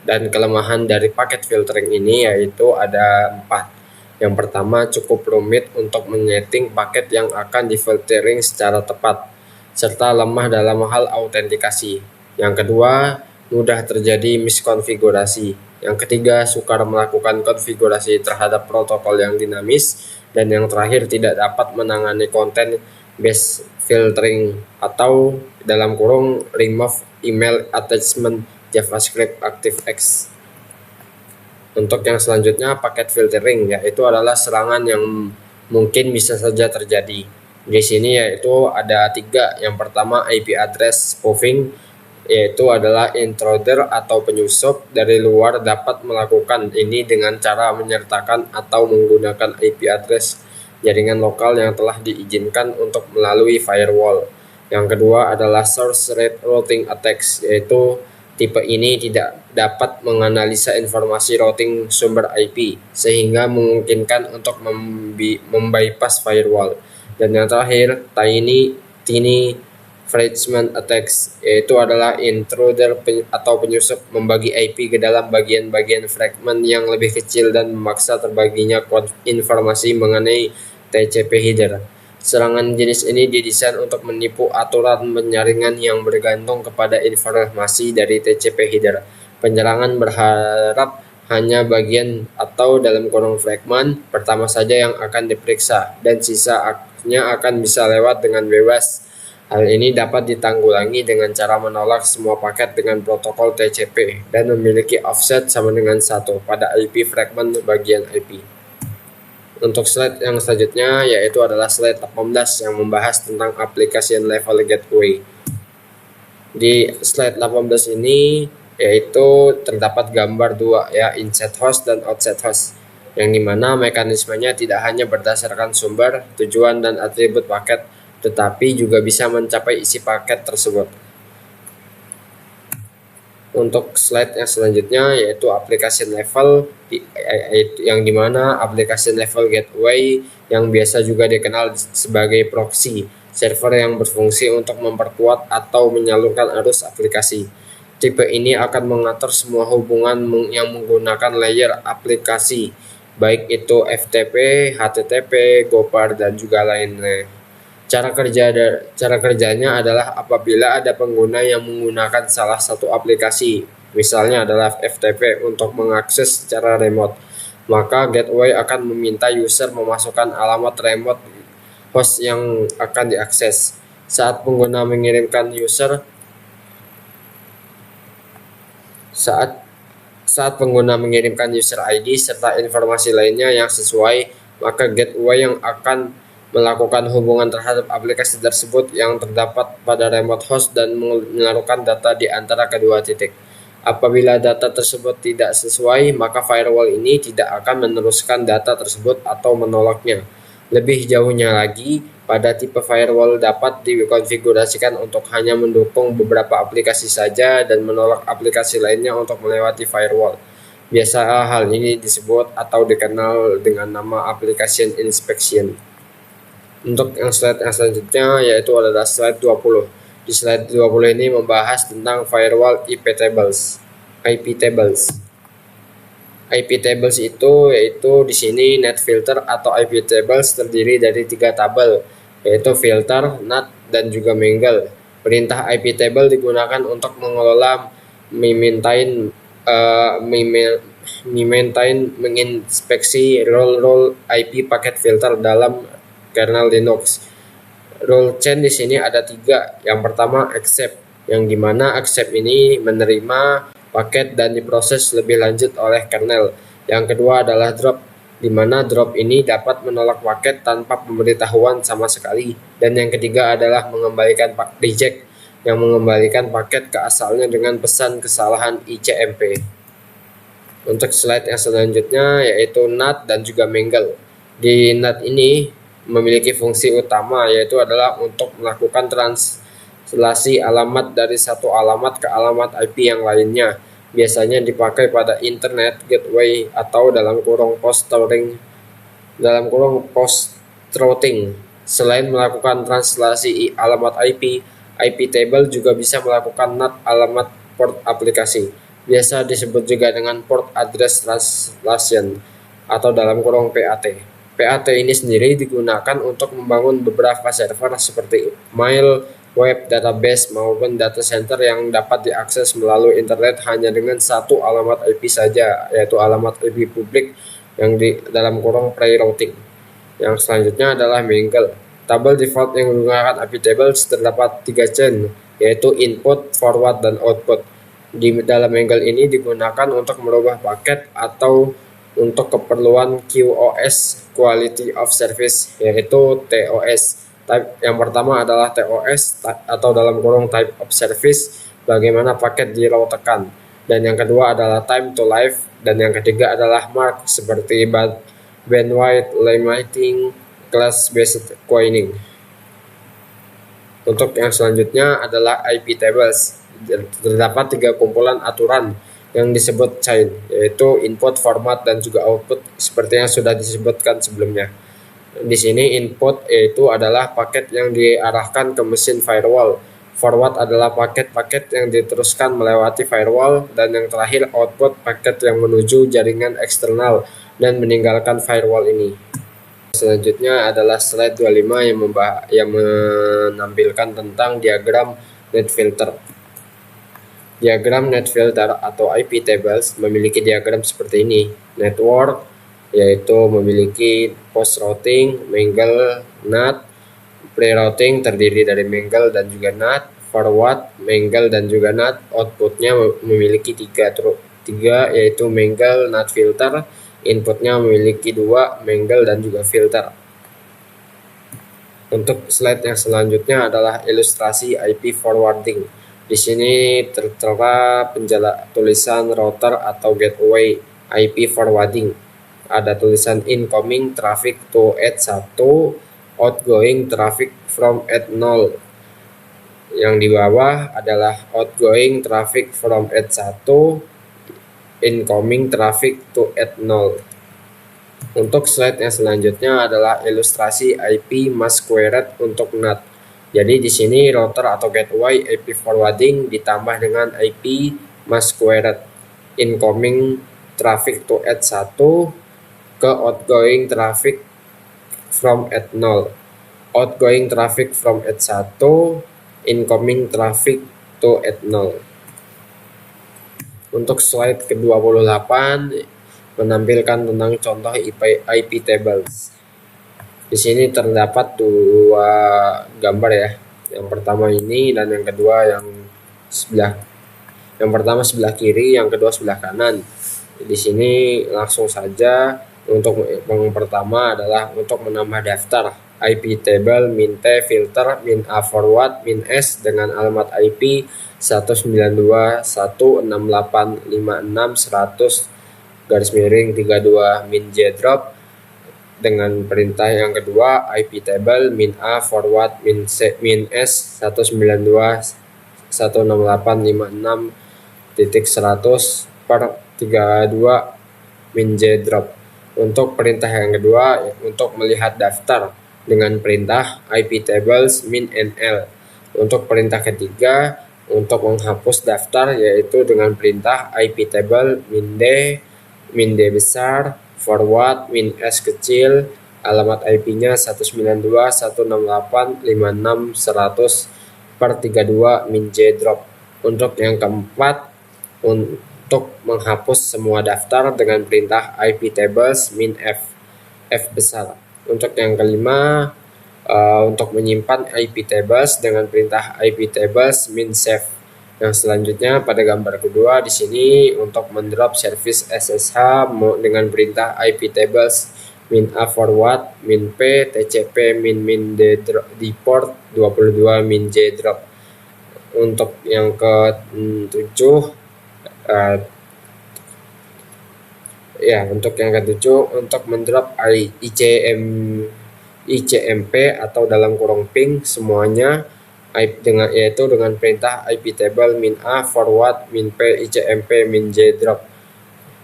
Dan kelemahan dari packet filtering ini yaitu ada 4. Yang pertama, cukup rumit untuk menyeting paket yang akan difiltering secara tepat, serta lemah dalam hal autentikasi. Yang kedua, mudah terjadi miskonfigurasi. Yang ketiga, sukar melakukan konfigurasi terhadap protokol yang dinamis. Dan yang terakhir, tidak dapat menangani konten based filtering atau dalam kurung remove email attachment JavaScript ActiveX. Untuk yang selanjutnya, packet filtering, yaitu adalah serangan yang mungkin bisa saja terjadi. Di sini yaitu ada 3. Yang pertama, IP address spoofing, yaitu adalah intruder atau penyusup dari luar dapat melakukan ini dengan cara menyertakan atau menggunakan IP address jaringan lokal yang telah diizinkan untuk melalui firewall. Yang kedua adalah source rate routing attacks, yaitu tipe ini tidak dapat menganalisa informasi routing sumber IP sehingga memungkinkan untuk membypass firewall. Dan yang terakhir, tiny fragment attacks, yaitu adalah intruder atau penyusup membagi IP ke dalam bagian-bagian fragment yang lebih kecil dan memaksa terbaginya informasi mengenai TCP header. Serangan jenis ini didesain untuk menipu aturan penyaringan yang bergantung kepada informasi dari TCP header. Penyerangan berharap hanya bagian atau dalam kurung fragment pertama saja yang akan diperiksa, dan sisanya akan bisa lewat dengan bebas. Hal ini dapat ditanggulangi dengan cara menolak semua paket dengan protokol TCP dan memiliki offset sama dengan 1 pada IP fragment bagian IP. Untuk slide yang selanjutnya yaitu adalah slide 18 yang membahas tentang application level gateway. Di slide 18 ini yaitu terdapat gambar 2 ya, inside host dan outside host. yang dimana mekanismenya tidak hanya berdasarkan sumber, tujuan, dan atribut paket, tetapi juga bisa mencapai isi paket tersebut. Untuk slide yang selanjutnya yaitu application level, yang dimana application level gateway yang biasa juga dikenal sebagai proxy, server yang berfungsi untuk memperkuat atau menyalurkan arus aplikasi. Tipe ini akan mengatur semua hubungan yang menggunakan layer aplikasi, baik itu FTP, HTTP, Gopher, dan juga lainnya. Cara kerjanya adalah apabila ada pengguna yang menggunakan salah satu aplikasi, misalnya adalah FTP untuk mengakses secara remote, maka gateway akan meminta user memasukkan alamat remote host yang akan diakses. Saat pengguna mengirimkan user ID serta informasi lainnya yang sesuai, maka gateway yang akan melakukan hubungan terhadap aplikasi tersebut yang terdapat pada remote host dan menaruhkan data di antara kedua titik. Apabila data tersebut tidak sesuai, maka firewall ini tidak akan meneruskan data tersebut atau menolaknya. Lebih jauhnya lagi, pada tipe firewall dapat dikonfigurasikan untuk hanya mendukung beberapa aplikasi saja dan menolak aplikasi lainnya untuk melewati firewall. Biasa hal ini disebut atau dikenal dengan nama application inspection. Untuk yang slide yang selanjutnya yaitu adalah slide 20. Di slide 20 ini membahas tentang firewall IP tables. IP tables itu yaitu di sini net filter atau IP tables terdiri dari 3 tabel, yaitu filter, NAT, dan juga mingle. Perintah IP table digunakan untuk mengelola, menginspeksi role IP paket filter dalam kernel Linux. Rule chain di sini ada 3. Yang pertama accept, yang dimana accept ini menerima paket dan diproses lebih lanjut oleh kernel. Yang kedua adalah drop, di mana drop ini dapat menolak paket tanpa pemberitahuan sama sekali. Dan yang ketiga adalah mengembalikan reject, yang mengembalikan paket ke asalnya dengan pesan kesalahan ICMP. Untuk slide yang selanjutnya yaitu NAT dan juga mingle. Di NAT ini memiliki fungsi utama yaitu adalah untuk melakukan translasi alamat dari satu alamat ke alamat IP yang lainnya. Biasanya dipakai pada internet gateway atau dalam kurung post routing. Selain melakukan translasi alamat IP table juga bisa melakukan NAT alamat port aplikasi. Biasa disebut juga dengan port address translation atau dalam kurung PAT. PAT ini sendiri digunakan untuk membangun beberapa server seperti mail, web, database, maupun data center yang dapat diakses melalui internet hanya dengan satu alamat IP saja, yaitu alamat IP publik yang di dalam kurung pre-routing. Yang selanjutnya adalah mingle. Tabel default yang menggunakan IP tables terdapat 3 chain, yaitu input, forward, dan output. Di dalam mingle ini digunakan untuk merubah paket atau untuk keperluan QoS, Quality of Service, yaitu TOS. Type yang pertama adalah TOS atau dalam kurung Type of Service, bagaimana paket diroutekan. Dan yang kedua adalah Time to Live, dan yang ketiga adalah Mark seperti bandwidth limiting, class based queuing. Untuk yang selanjutnya adalah IP tables. Terdapat 3 kumpulan aturan yang disebut chain, yaitu input, format, dan juga output seperti yang sudah disebutkan sebelumnya. Di sini input yaitu adalah paket yang diarahkan ke mesin firewall. Forward adalah paket-paket yang diteruskan melewati firewall, dan yang terakhir output paket yang menuju jaringan eksternal dan meninggalkan firewall ini. Selanjutnya adalah slide 25 yang menampilkan tentang diagram net filter. Diagram net filter atau IP tables memiliki diagram seperti ini. Network yaitu memiliki post routing, mingle, NAT. Pre-routing terdiri dari mingle dan juga NAT. Forward, mingle, dan juga NAT. Outputnya memiliki 3 yaitu mingle, NAT, filter. Inputnya memiliki 2, mingle, dan juga filter. Untuk slide yang selanjutnya adalah ilustrasi IP forwarding. Di sini tertera tulisan router atau gateway IP forwarding. ada tulisan incoming traffic to at 1, outgoing traffic from at 0. Yang di bawah adalah outgoing traffic from at 1, incoming traffic to at 0. Untuk slide yang selanjutnya adalah ilustrasi IP mask query untuk NAT. Jadi di sini router atau gateway IP forwarding ditambah dengan IP mask query incoming traffic to at 1 ke outgoing traffic from at 0. Outgoing traffic from at 1, incoming traffic to at 0. Untuk slide ke-28 menampilkan tentang contoh IP tables. Di sini terdapat dua gambar ya. Yang pertama ini dan yang kedua yang pertama sebelah kiri, yang kedua sebelah kanan. Di sini langsung saja. Untuk yang pertama adalah untuk menambah daftar IP table min T filter min A forward min S dengan alamat IP 192.168.56.100 min J drop. Dengan perintah yang kedua IP table min A forward min S 192.168.56.100 per 32 min J drop. Untuk perintah yang kedua untuk melihat daftar dengan perintah IP tables min NL. Untuk perintah ketiga untuk menghapus daftar yaitu dengan perintah IP table min D besar forward min S kecil, alamat IP-nya 192.168.56.100 per 32 min J drop. Untuk yang keempat untuk menghapus semua daftar dengan perintah IP tables min F besar. Untuk yang kelima untuk menyimpan IP tables dengan perintah IP tables min save. Yang selanjutnya pada gambar kedua di sini untuk mendrop service SSH dengan perintah IP tables min A forward min P TCP min D port 22 min J drop. Untuk yang ke-7 untuk yang ke-7 untuk mendrop ICMP atau dalam kurung ping semuanya yaitu dengan perintah IP table min A forward min P ICMP min J drop.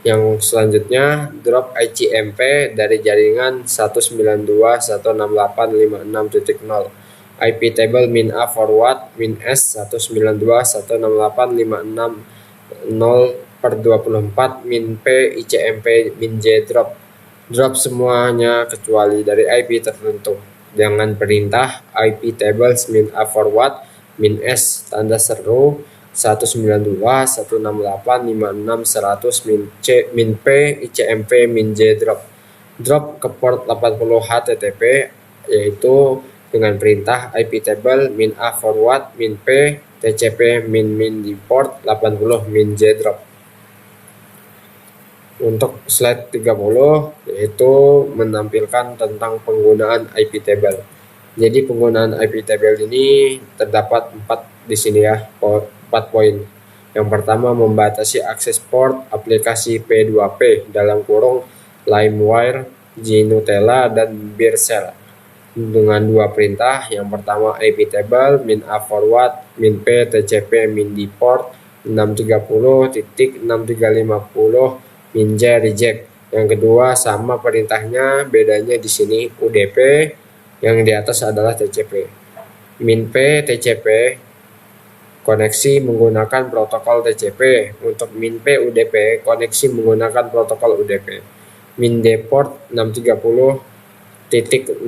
Yang selanjutnya drop ICMP dari jaringan 192.168.56.0 IP table min A forward min S 192.168.56.0 per 24 min P ICMP min J drop. Drop semuanya kecuali dari IP tertentu dengan perintah IP tables min A forward min S tanda seru 192.168.56.100 min P ICMP min J drop. Drop ke port 80 HTTP yaitu dengan perintah IP table min A forward min P TCP min di port 80 min J drop. Untuk slide 30 yaitu menampilkan tentang penggunaan IP table. Jadi penggunaan IP table ini terdapat 4 di sini ya, 4 poin. Yang pertama membatasi akses port aplikasi P2P dalam kurung LimeWire, GNutella dan Beershell dengan dua perintah. Yang pertama IP table min A forward min P TCP min di port 630.6350 min J reject. Yang kedua sama perintahnya, bedanya di sini UDP, yang di atas adalah TCP. Min P TCP koneksi menggunakan protokol TCP. Untuk min P UDP koneksi menggunakan protokol UDP. Min D port 630.6350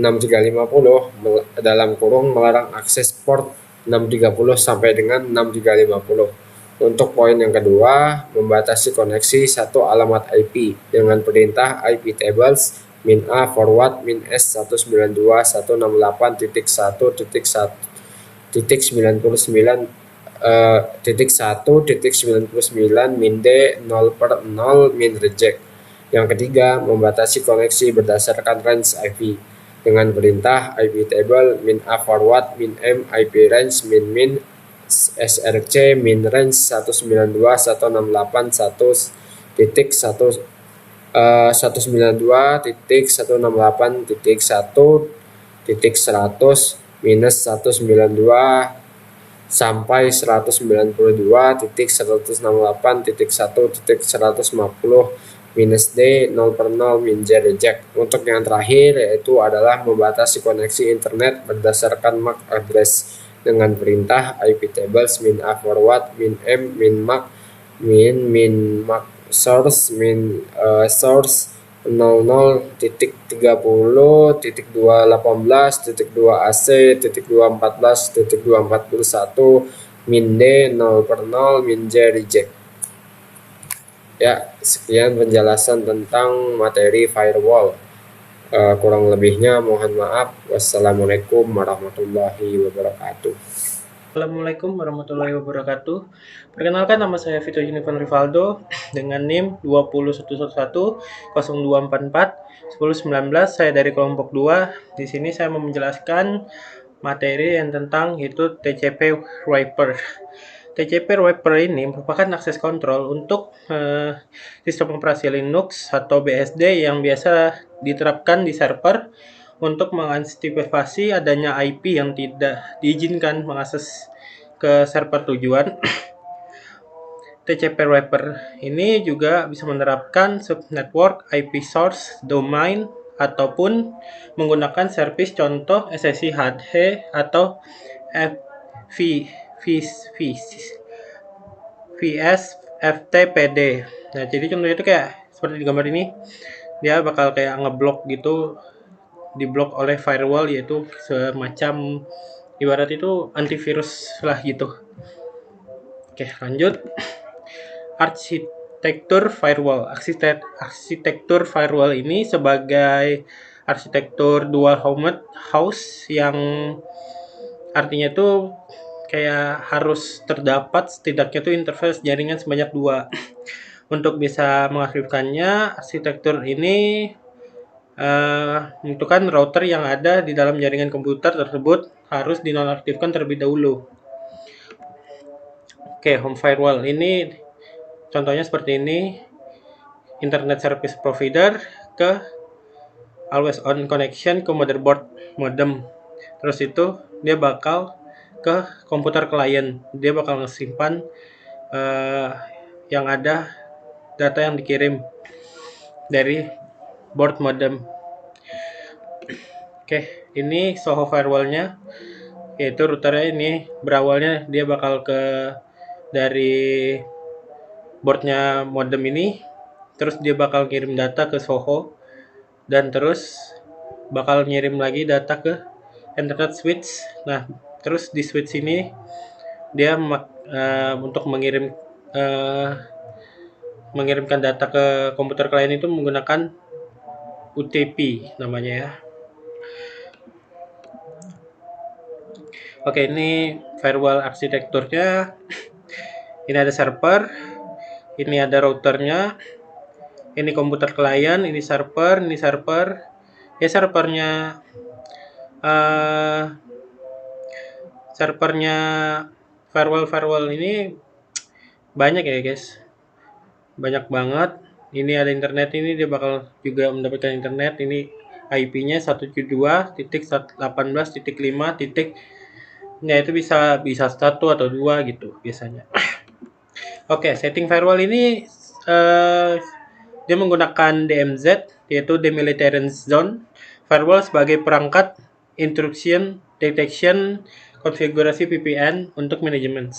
dalam kurung melarang akses port 630 sampai dengan 6350. Untuk poin yang kedua, membatasi koneksi satu alamat IP dengan perintah IP tables min A forward min S 192.168.1.99 min D 0/0 min reject. Yang ketiga, membatasi koneksi berdasarkan range IP dengan perintah IP table min A forward min M IP range min SRC min range 192.168.1.1 192.168.1.100 minus 192 sampai 192.168.1.150 minus D 0/0 min J reject. Untuk yang terakhir yaitu adalah membatasi koneksi internet berdasarkan MAC address dengan perintah IP tables min A forward min M min MAC min MAC source min source 00.30.218.2 AC.214.241 min D 0/0 min J reject. Ya, sekian penjelasan tentang materi firewall. Kurang lebihnya mohon maaf. Wassalamualaikum warahmatullahi wabarakatuh. Assalamualaikum warahmatullahi wabarakatuh. Perkenalkan, nama saya Vito Junivan Rivaldo dengan NIM 20111-0244-1019. Saya dari kelompok 2. Di sini saya mau menjelaskan materi yang tentang itu TCP Wrapper. TCP Wrapper ini merupakan akses kontrol untuk sistem operasi Linux atau BSD yang biasa diterapkan di server untuk mengantisipasi adanya IP yang tidak diizinkan mengakses ke server tujuan. TCP Wrapper ini juga bisa menerapkan subnetwork, IP source, domain, ataupun menggunakan service contoh SSID atau VSFTPD. Nah, jadi contohnya itu kayak seperti di gambar ini, dia bakal kayak ngeblok gitu, diblok oleh firewall, yaitu semacam ibarat itu antivirus lah gitu. Oke, lanjut. Arsitektur firewall. Arsitektur firewall ini sebagai arsitektur dual host yang artinya itu kayak harus terdapat setidaknya tuh interface jaringan sebanyak 2. Untuk bisa mengaktifkannya, arsitektur ini membutuhkan router yang ada di dalam jaringan komputer tersebut harus dinonaktifkan terlebih dahulu. Oke, home firewall ini contohnya seperti ini. Internet service provider ke always on connection ke motherboard modem. Terus itu dia bakal ke komputer klien. Dia bakal ngesimpan yang ada data yang dikirim dari board modem. Oke, ini Soho firewallnya, yaitu routernya ini berawalnya dia bakal dari boardnya modem ini, terus dia bakal kirim data ke Soho, dan terus bakal ngirim lagi data ke internet switch. Nah, terus di switch ini dia untuk mengirimkan data ke komputer klien itu menggunakan UTP namanya ya. Oke, ini firewall arsitekturnya. Ini ada server, ini ada routernya, ini komputer klien, ini server. Ya, servernya firewall ini banyak ya guys, banyak banget. Ini ada internet, ini dia bakal juga mendapatkan internet. Ini IP-nya 172.118.5. Ya, itu bisa 1 atau 2 gitu biasanya. Oke, setting firewall ini dia menggunakan DMZ, yaitu Demilitarized Zone firewall sebagai perangkat intrusion detection konfigurasi VPN untuk manajemen.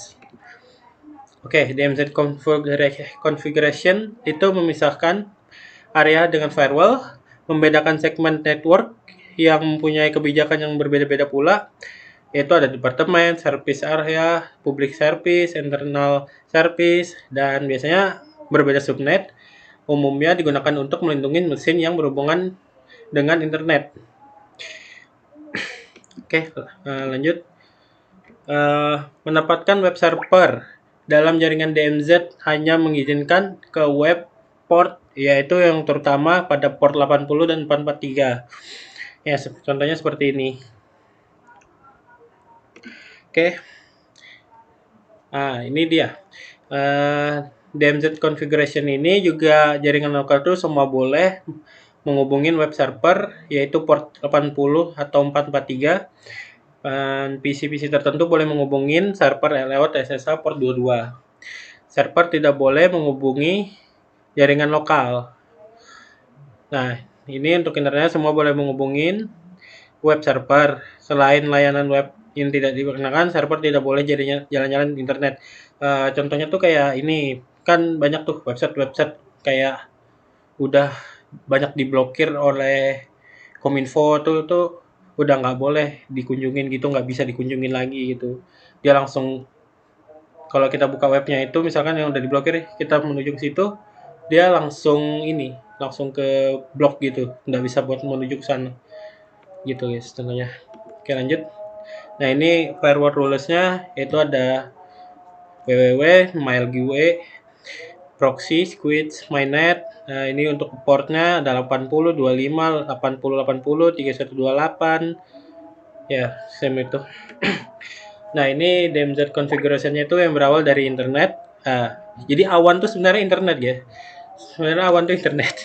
Oke, DMZ configuration itu memisahkan area dengan firewall, membedakan segmen network yang mempunyai kebijakan yang berbeda-beda pula, yaitu ada departemen, service area, public service, internal service, dan biasanya berbeda subnet. Umumnya digunakan untuk melindungi mesin yang berhubungan dengan internet. Oke, lanjut. Menempatkan web server dalam jaringan DMZ hanya mengizinkan ke web port, yaitu yang terutama pada port 80 dan 443. Ya, contohnya seperti ini. Oke. Ini dia. DMZ configuration ini juga jaringan lokal tuh semua boleh menghubungin web server yaitu port 80 atau 443. Dan PC-PC tertentu boleh menghubungin server lewat SSH port 22. Server tidak boleh menghubungi jaringan lokal. Nah, ini untuk internet semua boleh menghubungin web server. Selain layanan web yang tidak diperkenalkan, server tidak boleh jadinya jalan-jalan internet. Contohnya tuh kayak ini, kan banyak tuh website-website kayak udah banyak diblokir oleh Kominfo tuh udah nggak boleh dikunjungin gitu, nggak bisa dikunjungin lagi gitu. Dia langsung kalau kita buka webnya itu misalkan yang udah diblokir, kita menuju ke situ, dia langsung ke blok gitu, nggak bisa buat menuju ke sana gitu guys contohnya. Oke lanjut. Nah ini firewall rulesnya itu ada www, MailGUE, proxy, squid, mainnet. Nah ini untuk portnya ada 80, 25, 80, 80, 3128. Ya, same itu. Nah ini DMZ configuration-nya itu yang berawal dari internet. Jadi awan tuh sebenarnya internet ya. Sebenarnya awan tuh internet.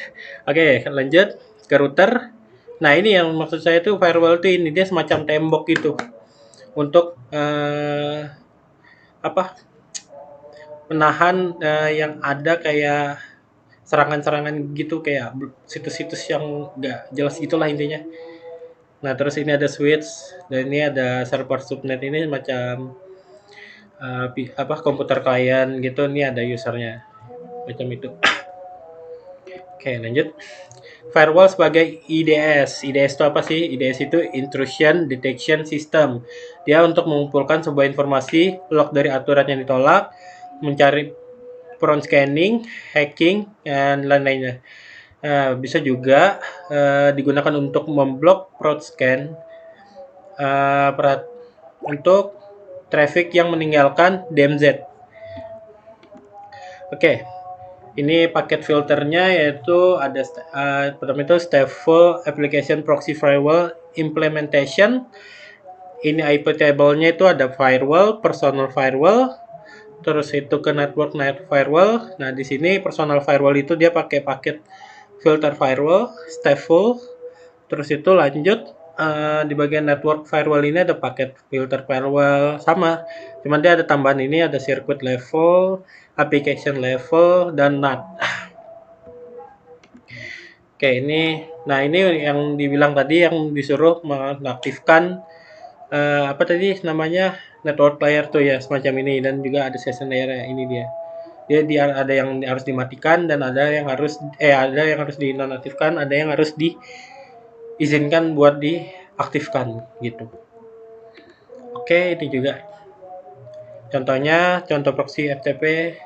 Oke, lanjut ke router. Nah ini yang maksud saya tuh firewall tuh ini dia semacam tembok gitu untuk menahan yang ada kayak serangan-serangan gitu kayak situs-situs yang nggak jelas gitulah intinya. Nah terus ini ada switch dan ini ada server subnet ini macam komputer klien gitu. Ini ada usernya macam itu. Oke lanjut. Firewall sebagai IDS. IDS itu apa sih? IDS itu Intrusion Detection System. Dia untuk mengumpulkan sebuah informasi, log dari aturan yang ditolak, mencari front scanning, hacking, dan lain-lainnya. Bisa juga digunakan untuk memblok fraud scan untuk traffic yang meninggalkan DMZ. Oke. Ini paket filternya yaitu ada pertama itu Stateful Application Proxy Firewall Implementation. Ini IP table-nya itu ada firewall, personal firewall, terus itu ke network firewall. Nah, di sini personal firewall itu dia pakai paket filter firewall, Stateful. Terus itu lanjut di bagian network firewall ini ada paket filter firewall sama. Cuman dia ada tambahan ini ada circuit level, application level, dan NAT. Oke, ini yang dibilang tadi yang disuruh mengaktifkan apa tadi namanya network layer tuh ya semacam ini dan juga ada session layer ini dia. Dia ada yang harus dimatikan dan ada yang harus dinonaktifkan, ada yang harus diizinkan buat diaktifkan gitu. Oke, ini juga contohnya contoh proxy FTP,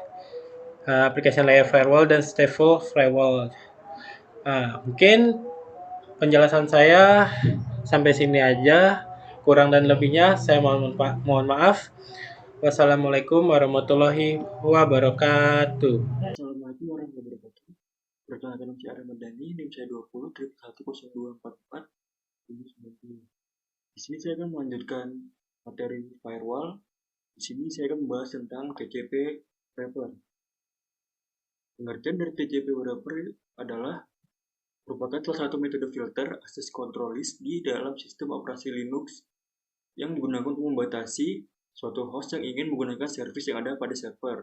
application layer firewall dan stateful firewall. Mungkin penjelasan saya sampai sini aja. Kurang dan lebihnya saya mohon maaf. Wassalamualaikum warahmatullahi wabarakatuh. Assalamualaikum warahmatullahi wabarakatuh. Perkenalkan saya Arya Madani, NIM saya 20 10244 90. Di sini saya akan melanjutkan materi firewall. Di sini saya akan membahas tentang TCP wrapper. Pengertian dari TCP wrapper adalah merupakan salah satu metode filter access control list di dalam sistem operasi Linux yang digunakan untuk membatasi suatu host yang ingin menggunakan servis yang ada pada server.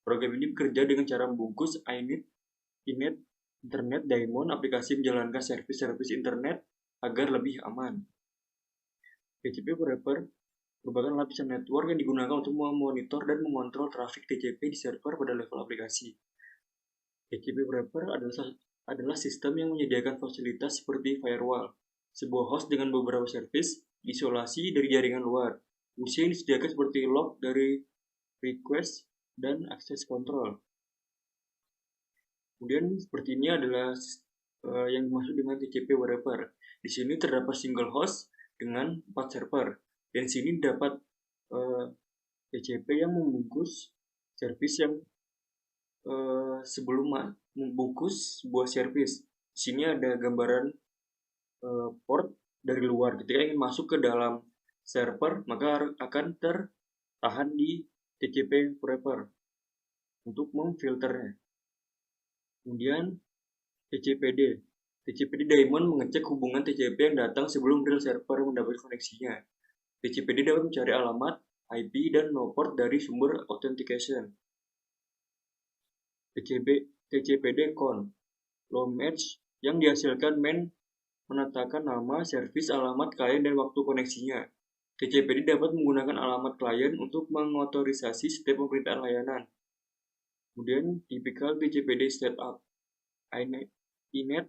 Program ini bekerja dengan cara membungkus iNet, Internet Daemon, aplikasi menjalankan servis-servis internet agar lebih aman. TCP wrapper merupakan lapisan network yang digunakan untuk memonitor dan mengontrol trafik TCP di server pada level aplikasi. TCP wrapper adalah sistem yang menyediakan fasilitas seperti firewall, sebuah host dengan beberapa servis, isolasi dari jaringan luar, fungsi yang disediakan seperti log dari request dan access control. Kemudian seperti ini adalah yang dimaksud dengan TCP wrapper. Di sini terdapat single host dengan 4 server. Dan di sini dapat TCP yang membungkus servis yang sebelum membungkus sebuah servis. Di sini ada gambaran port dari luar. Ketika ingin masuk ke dalam server, maka akan tertahan di TCP wrapper. untuk memfilternya. Kemudian TCPD. TCPD daemon mengecek hubungan TCP yang datang sebelum real server mendapat koneksinya. TCPD dapat mencari alamat, IP, dan no port dari sumber authentication. TCPD con. Low match yang dihasilkan main menetapkan nama, servis, alamat klien, dan waktu koneksinya. TCPD dapat menggunakan alamat klien untuk mengotorisasi setiap pemerintahan layanan. Kemudian, typical TCPD setup. iNet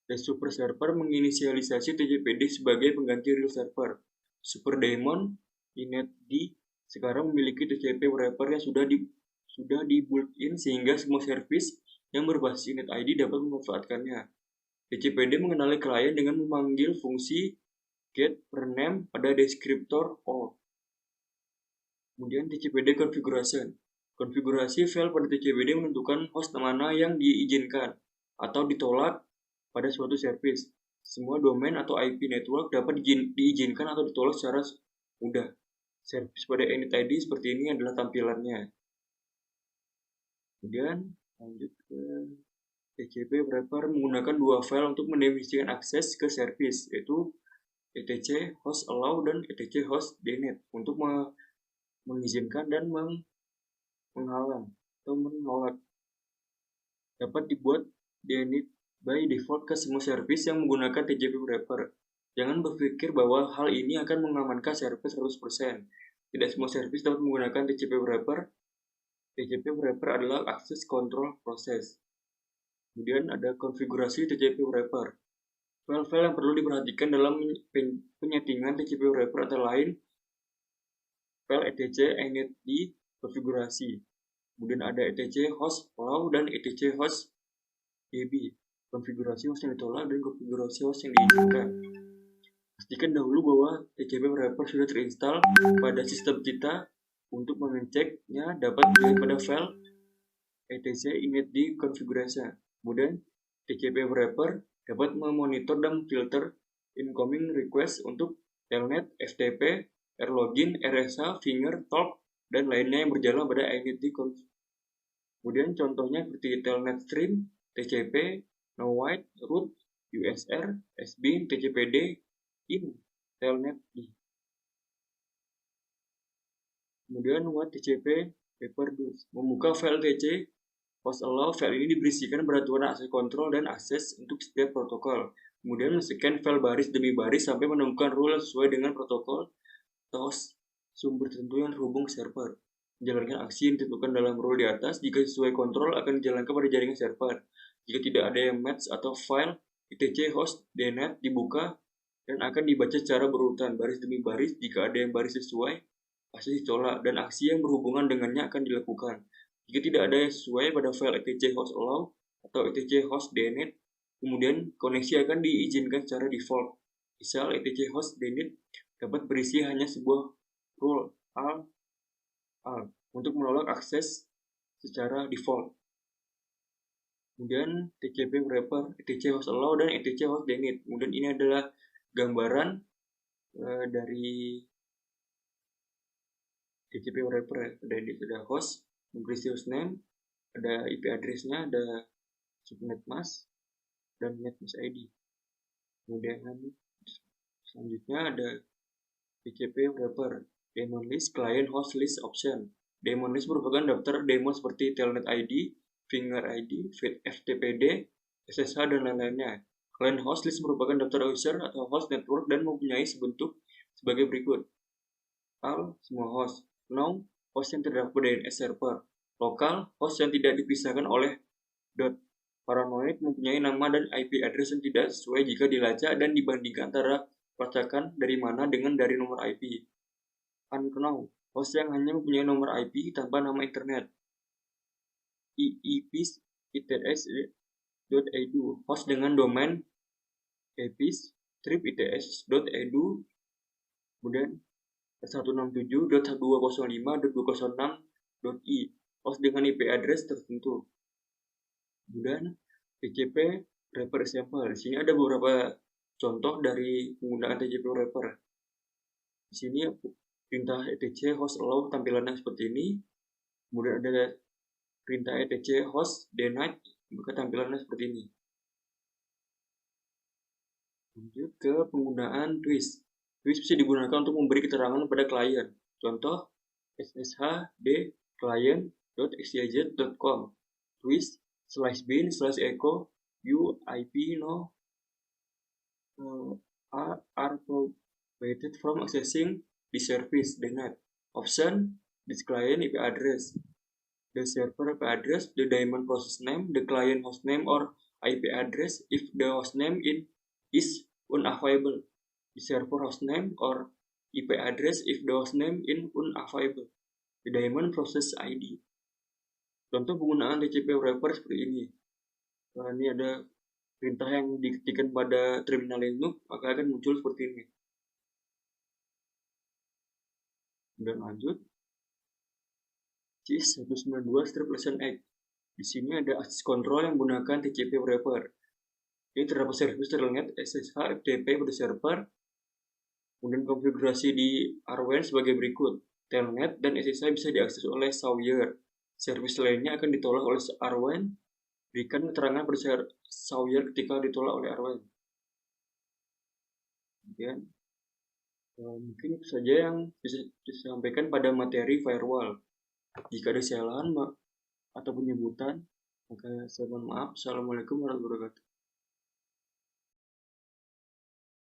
dan Super Server menginisialisasi TCPD sebagai pengganti real server. Super Daemon inetd sekarang memiliki TCP wrapper yang sudah di built-in sehingga semua service yang berbasis init ID dapat memanfaatkannya. TCPD mengenali klien dengan memanggil fungsi get per name pada deskriptor all. Kemudian TCPD configuration. Konfigurasi file pada TCPD menentukan host mana yang diizinkan atau ditolak pada suatu service. Semua domain atau IP network dapat diizinkan atau ditolak secara mudah. Service pada init ID seperti ini adalah tampilannya. Kemudian lanjut ke TCP wrapper menggunakan dua file untuk mendefinisikan akses ke service, yaitu etc host allow dan etc host deny untuk mengizinkan dan menghalang atau menolak. Dapat dibuat deny by default ke semua service yang menggunakan TCP wrapper. Jangan berpikir bahwa hal ini akan mengamankan service 100%. Tidak semua service dapat menggunakan TCP wrapper. TCP wrapper adalah access control process. Kemudian ada konfigurasi TCP wrapper. File-file yang perlu diperhatikan dalam penyetingan TCP wrapper antara lain file etc inetd konfigurasi. Kemudian ada etc host allow dan etc host db. Konfigurasi host yang ditolak dan konfigurasi host yang diizinkan. Pastikan dahulu bahwa TCP wrapper sudah terinstall pada sistem kita. Untuk mengeceknya dapat dilihat pada file etc inetd configuration. Kemudian TCP wrapper dapat memonitor dan filter incoming request untuk telnet, FTP, rlogin, RSA, finger, talk, dan lainnya yang berjalan pada inetd conf. Kemudian contohnya seperti telnet stream, TCP, NoWide, root, USR, SBIN, TCPD, in, telnet d. Kemudian what TCP wrapper does. Membuka file TC host allow, file ini diberisikan peraturan akses kontrol dan akses untuk setiap protokol. Kemudian men-scan file baris demi baris sampai menemukan rule sesuai dengan protokol atau sumber tertentu yang terhubung ke server. Menjalankan aksi yang ditentukan dalam rule di atas. Jika sesuai kontrol akan dijalankan pada jaringan server. Jika tidak ada yang match atau file etc host dnet dibuka dan akan dibaca secara berurutan baris demi baris. Jika ada yang baris sesuai, akses ditolak dan aksi yang berhubungan dengannya akan dilakukan. Jika tidak ada yang sesuai pada file etc host allow atau etc host deny, kemudian koneksi akan diizinkan secara default. Misal etc host deny dapat berisi hanya sebuah rule al untuk menolak akses secara default. Kemudian TCP wrapper, etc host allow dan etc host deny. Kemudian ini adalah gambaran dari TCP wrapper. Ada host, berisi hostname, ada IP address-nya, ada subnet mask, dan netmask ID. Kemudian selanjutnya ada TCP wrapper, daemon list, client host list option. Daemon list merupakan daftar daemon seperti telnet ID, finger ID, FTPD, SSH, dan lain-lainnya. Client host list merupakan daftar user atau host network dan mempunyai sebentuk sebagai berikut. Al, semua host. Now, host yang terdapat pada DNS server. Lokal, host yang tidak dipisahkan oleh dot. Paranoid mempunyai nama dan IP address yang tidak sesuai jika dilacak dan dibandingkan antara pelacakan dari mana dengan dari nomor IP. Unknown, host yang hanya mempunyai nomor IP tanpa nama internet. EPIS its.edu, host dengan domain epis.its.edu, kemudian 167.205.206.i, host dengan IP address tertentu. Kemudian TCP wrapper example. Di sini ada beberapa contoh dari penggunaan TCP wrapper. Di sini perintah etc host allow tampilannya seperti ini. Kemudian ada perintah etc host dnight, maka tampilannya seperti ini. Lanjut ke penggunaan twist. Twist bisa digunakan untuk memberi keterangan pada klien. Contoh sshd client.xyz.com twist /bin/echo uip no are prohibited from accessing the service denied. Option: this client IP address, the server IP address, the daemon process name, the client host name or IP address if the host name is unavailable, the server host name or IP address if the host name is unavailable, the daemon process ID. Contoh penggunaan TCP wrapper seperti ini. Nah, ini ada perintah yang diketikkan pada terminal Linux, maka akan muncul seperti ini. Dan lanjut, CIS 192/Act. Di sini ada access control yang menggunakan TCP wrapper. Ini terdapat service telnet SSH FTP pada server. Kemudian konfigurasi di RWAN sebagai berikut. Telnet dan SSH bisa diakses oleh Sawyer. Service lainnya akan ditolak oleh RWAN. Berikan keterangan pada Sawyer ketika ditolak oleh RWAN. Kemudian mungkin itu saja yang bisa disampaikan pada materi firewall. Jika ada kesalahan atau penyebutan, maka saya mohon maaf. Assalamualaikum warahmatullahi wabarakatuh.